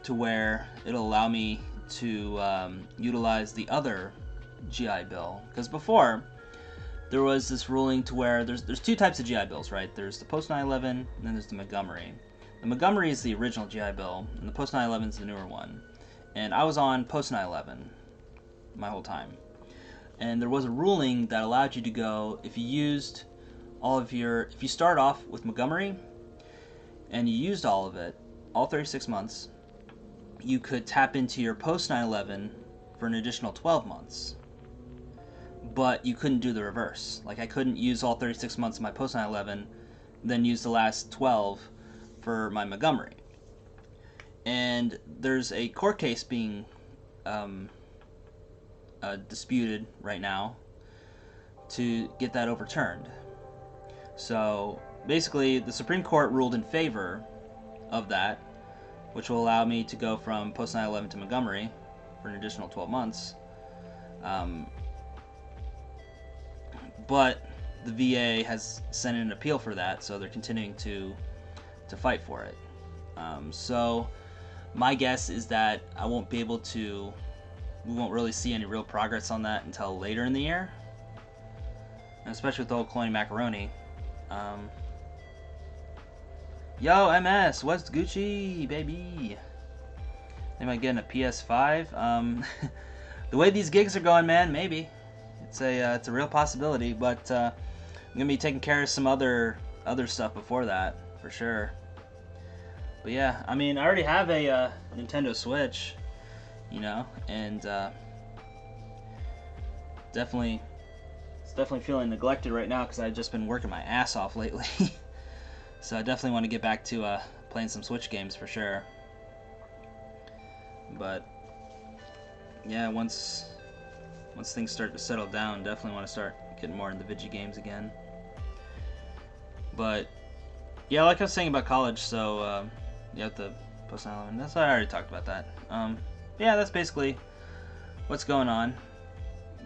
to where it'll allow me to utilize the other GI Bill, because before there was this ruling to where there's 2 types of GI Bills, right? There's the post 9/11, and then there's the Montgomery. The Montgomery is the original GI Bill, and the post 9/11 is the newer one. And I was on post 9/11 my whole time. And there was a ruling that allowed you to go, if you used if you start off with Montgomery and you used all of it, all 36 months, you could tap into your post 9/11 for an additional 12 months. But you couldn't do the reverse. Like, I couldn't use all 36 months of my post 9/11, then use the last 12 for my Montgomery. And there's a court case being disputed right now to get that overturned. So basically, the Supreme Court ruled in favor of that, which will allow me to go from post 9/11 to Montgomery for an additional 12 months. But the VA has sent in an appeal for that, so they're continuing to fight for it. So my guess is that we won't really see any real progress on that until later in the year, and especially with the whole cloning macaroni. Yo, MS, what's Gucci, baby? Am I getting a PS5? The way these gigs are going, man, maybe it's a real possibility. But I'm gonna be taking care of some other stuff before that for sure. But yeah, I mean, I already have a Nintendo Switch, you know, and definitely feeling neglected right now because I've just been working my ass off lately. So I definitely want to get back to playing some Switch games for sure. But yeah, once things start to settle down, definitely want to start getting more into video games again. But yeah, like I was saying about college, so you have to post 9/11. That's I already talked about that. Yeah, that's basically what's going on.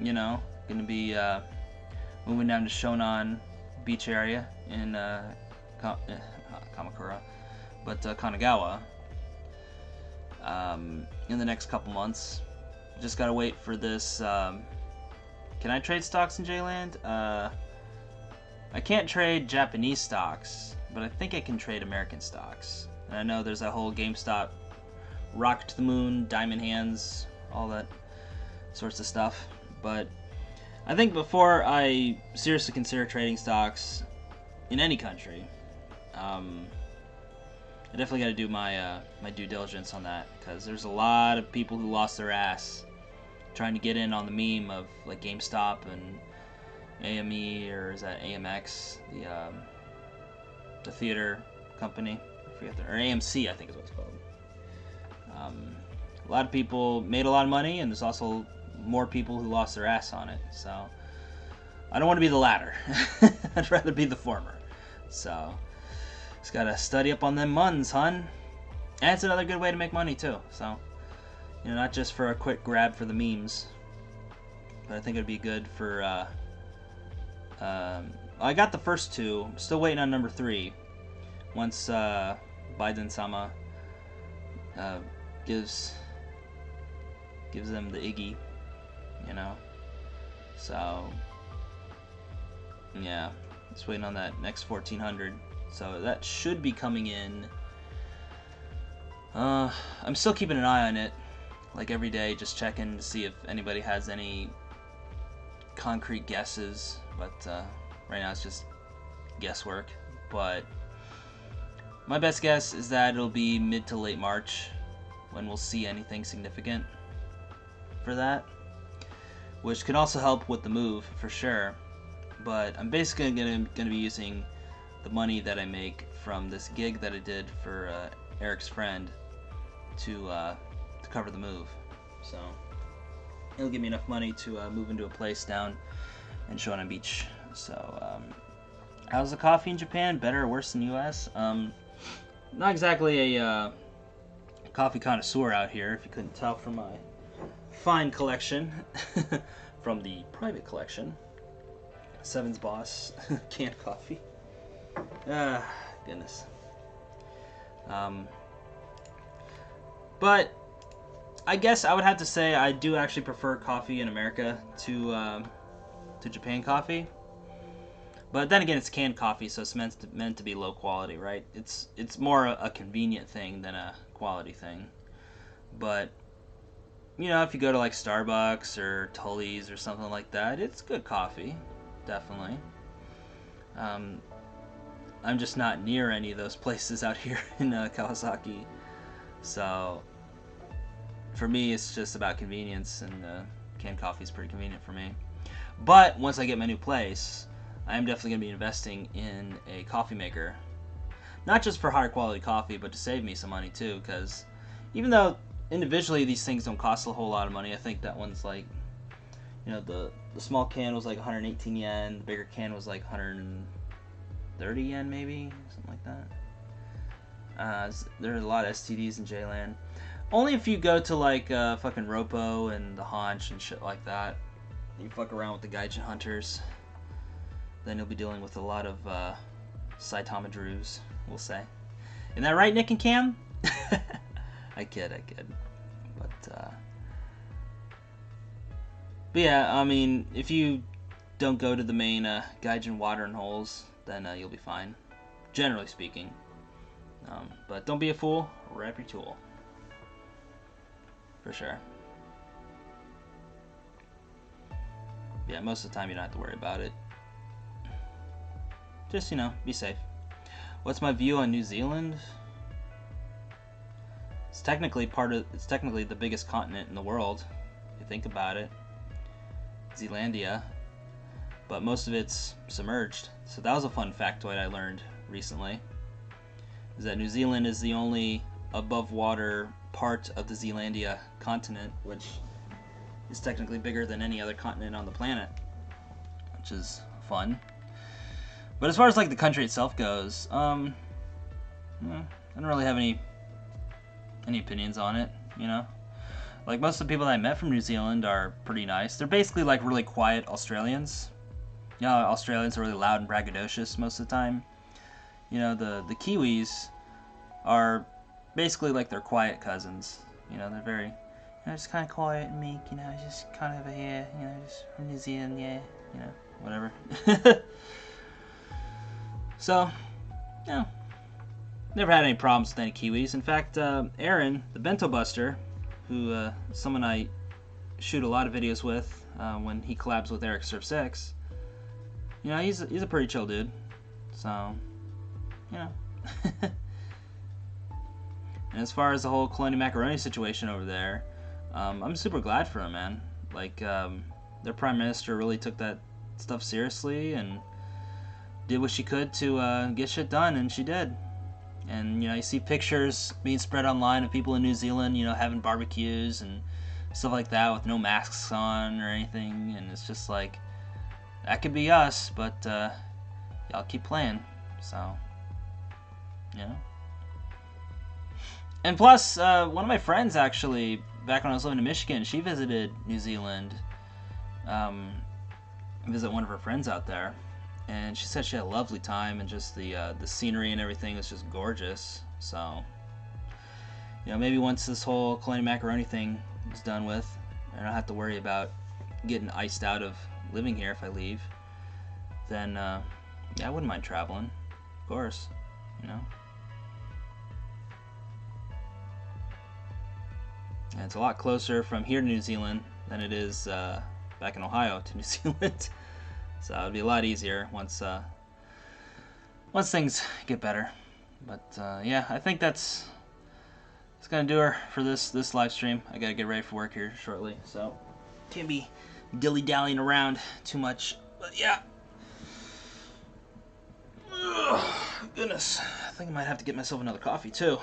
You know, gonna be moving down to Shonan Beach area in Kamakura, but Kanagawa in the next couple months. Just gotta wait for this. Can I trade stocks in J-Land? I can't trade Japanese stocks, but I think I can trade American stocks. And I know there's that whole GameStop rocket to the moon, diamond hands, all that sorts of stuff. But I think before I seriously consider trading stocks in any country, I definitely got to do my my due diligence on that, because there's a lot of people who lost their ass trying to get in on the meme of like GameStop and AME, or is that AMX, the theater company? I forget or AMC, I think is what it's called. A lot of people made a lot of money, and there's also more people who lost their ass on it. So I don't want to be the latter. I'd rather be the former. So just gotta study up on them muns, hun. And it's another good way to make money too. So, you know, not just for a quick grab for the memes, but I think it'd be good for. I got the first two. I'm still waiting on number 3. Once Biden-sama gives them the Iggy, you know. So yeah, just waiting on that next 1400. So that should be coming in. I'm still keeping an eye on it, like every day, just checking to see if anybody has any concrete guesses. But right now it's just guesswork. But my best guess is that it'll be mid to late March when we'll see anything significant for that, which can also help with the move for sure. But I'm basically gonna be using the money that I make from this gig that I did for Eric's friend to cover the move. So it'll give me enough money to move into a place down in Shonan Beach. So how's the coffee in Japan? Better or worse than US? Not exactly a coffee connoisseur out here, if you couldn't tell from my fine collection from the private collection. Seven's Boss canned coffee. Goodness. But I guess I would have to say I do actually prefer coffee in America to Japan coffee. But then again, it's canned coffee, so it's meant to be low quality, right? It's more a convenient thing than a quality thing. But you know, if you go to like Starbucks or Tully's or something like that, it's good coffee, definitely. I'm just not near any of those places out here in Kawasaki, so for me it's just about convenience, and canned coffee is pretty convenient for me. But once I get my new place, I'm definitely going to be investing in a coffee maker, not just for higher quality coffee, but to save me some money too, because even though individually these things don't cost a whole lot of money, I think that one's like, you know, the small can was like 118 yen, the bigger can was like 130 yen maybe, something like that. There are a lot of STDs in J-Land. Only if you go to like fucking Ropo and the Haunch and shit like that, you fuck around with the Gaijin hunters, then you'll be dealing with a lot of Saitama Drews, we'll say. Isn't that right, Nick and Cam? I kid. But yeah, I mean, if you don't go to the main Gaijin watering holes, then you'll be fine, generally speaking. But don't be a fool, wrap your tool. For sure. yeah, most of the time you don't have to worry about it. Just, you know, be safe. What's my view on New Zealand? It's technically the biggest continent in the world, if you think about it. Zealandia. But most of it's submerged. So that was a fun factoid I learned recently. Is that New Zealand is the only above water part of the Zealandia continent, which is technically bigger than any other continent on the planet, which is fun. But as far as like the country itself goes, I don't really have any opinions on it, you know. Like most of the people that I met from New Zealand are pretty nice. They're basically like really quiet Australians. You know, Australians are really loud and braggadocious most of the time. You know, the Kiwis are basically like their quiet cousins. You know, they're very, you know, just kind of quiet and meek. You know, just kind of over here. You know, just from New Zealand, yeah. You know, whatever. So, you know, never had any problems with any Kiwis. In fact, Aaron, the Bento Buster, who someone I shoot a lot of videos with when he collabs with Eric Surf 6, you know, he's a pretty chill dude. So, you know. And as far as the whole Colonial Macaroni situation over there, I'm super glad for him, man. Like, their prime minister really took that stuff seriously and did what she could to get shit done, and she did. And, you know, you see pictures being spread online of people in New Zealand, you know, having barbecues and stuff like that with no masks on or anything, and it's just like, that could be us, but y'all keep playing. So, you know. And plus, one of my friends actually, back when I was living in Michigan, she visited New Zealand, visit one of her friends out there, and she said she had a lovely time, and just the scenery and everything was just gorgeous. So, you know, maybe once this whole Colonial Macaroni thing is done with, I don't have to worry about getting iced out of living here if I leave, then yeah, I wouldn't mind traveling, of course, you know. And it's a lot closer from here to New Zealand than it is back in Ohio to New Zealand. So it would be a lot easier once things get better. But yeah, I think that's gonna do her for this live stream. I gotta get ready for work here shortly, so can't be dilly-dallying around too much. But yeah. Ugh, goodness, I think I might have to get myself another coffee too.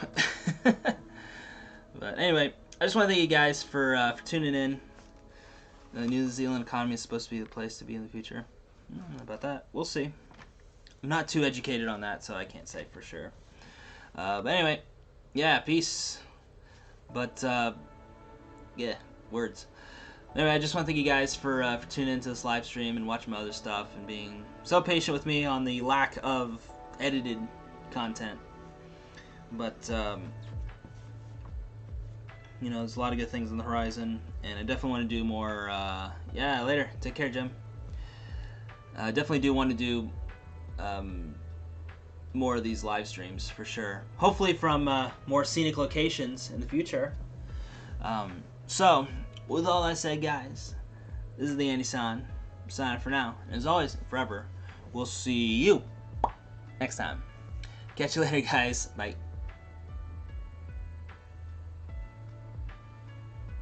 But anyway, I just want to thank you guys for tuning in. The New Zealand economy is supposed to be the place to be in the future. I don't know about that. We'll see. I'm not too educated on that, so I can't say for sure. But anyway, yeah, peace. But yeah, words. Anyway, I just want to thank you guys for tuning into this live stream and watching my other stuff and being so patient with me on the lack of edited content. But you know, there's a lot of good things on the horizon, and I definitely want to do more. Yeah, later. Take care, Jim. I definitely do want to do more of these live streams for sure. Hopefully from more scenic locations in the future. So, with all that said, guys, this is the Andy-san. I'm signing for now. And as always, forever, we'll see you next time. Catch you later, guys. Bye.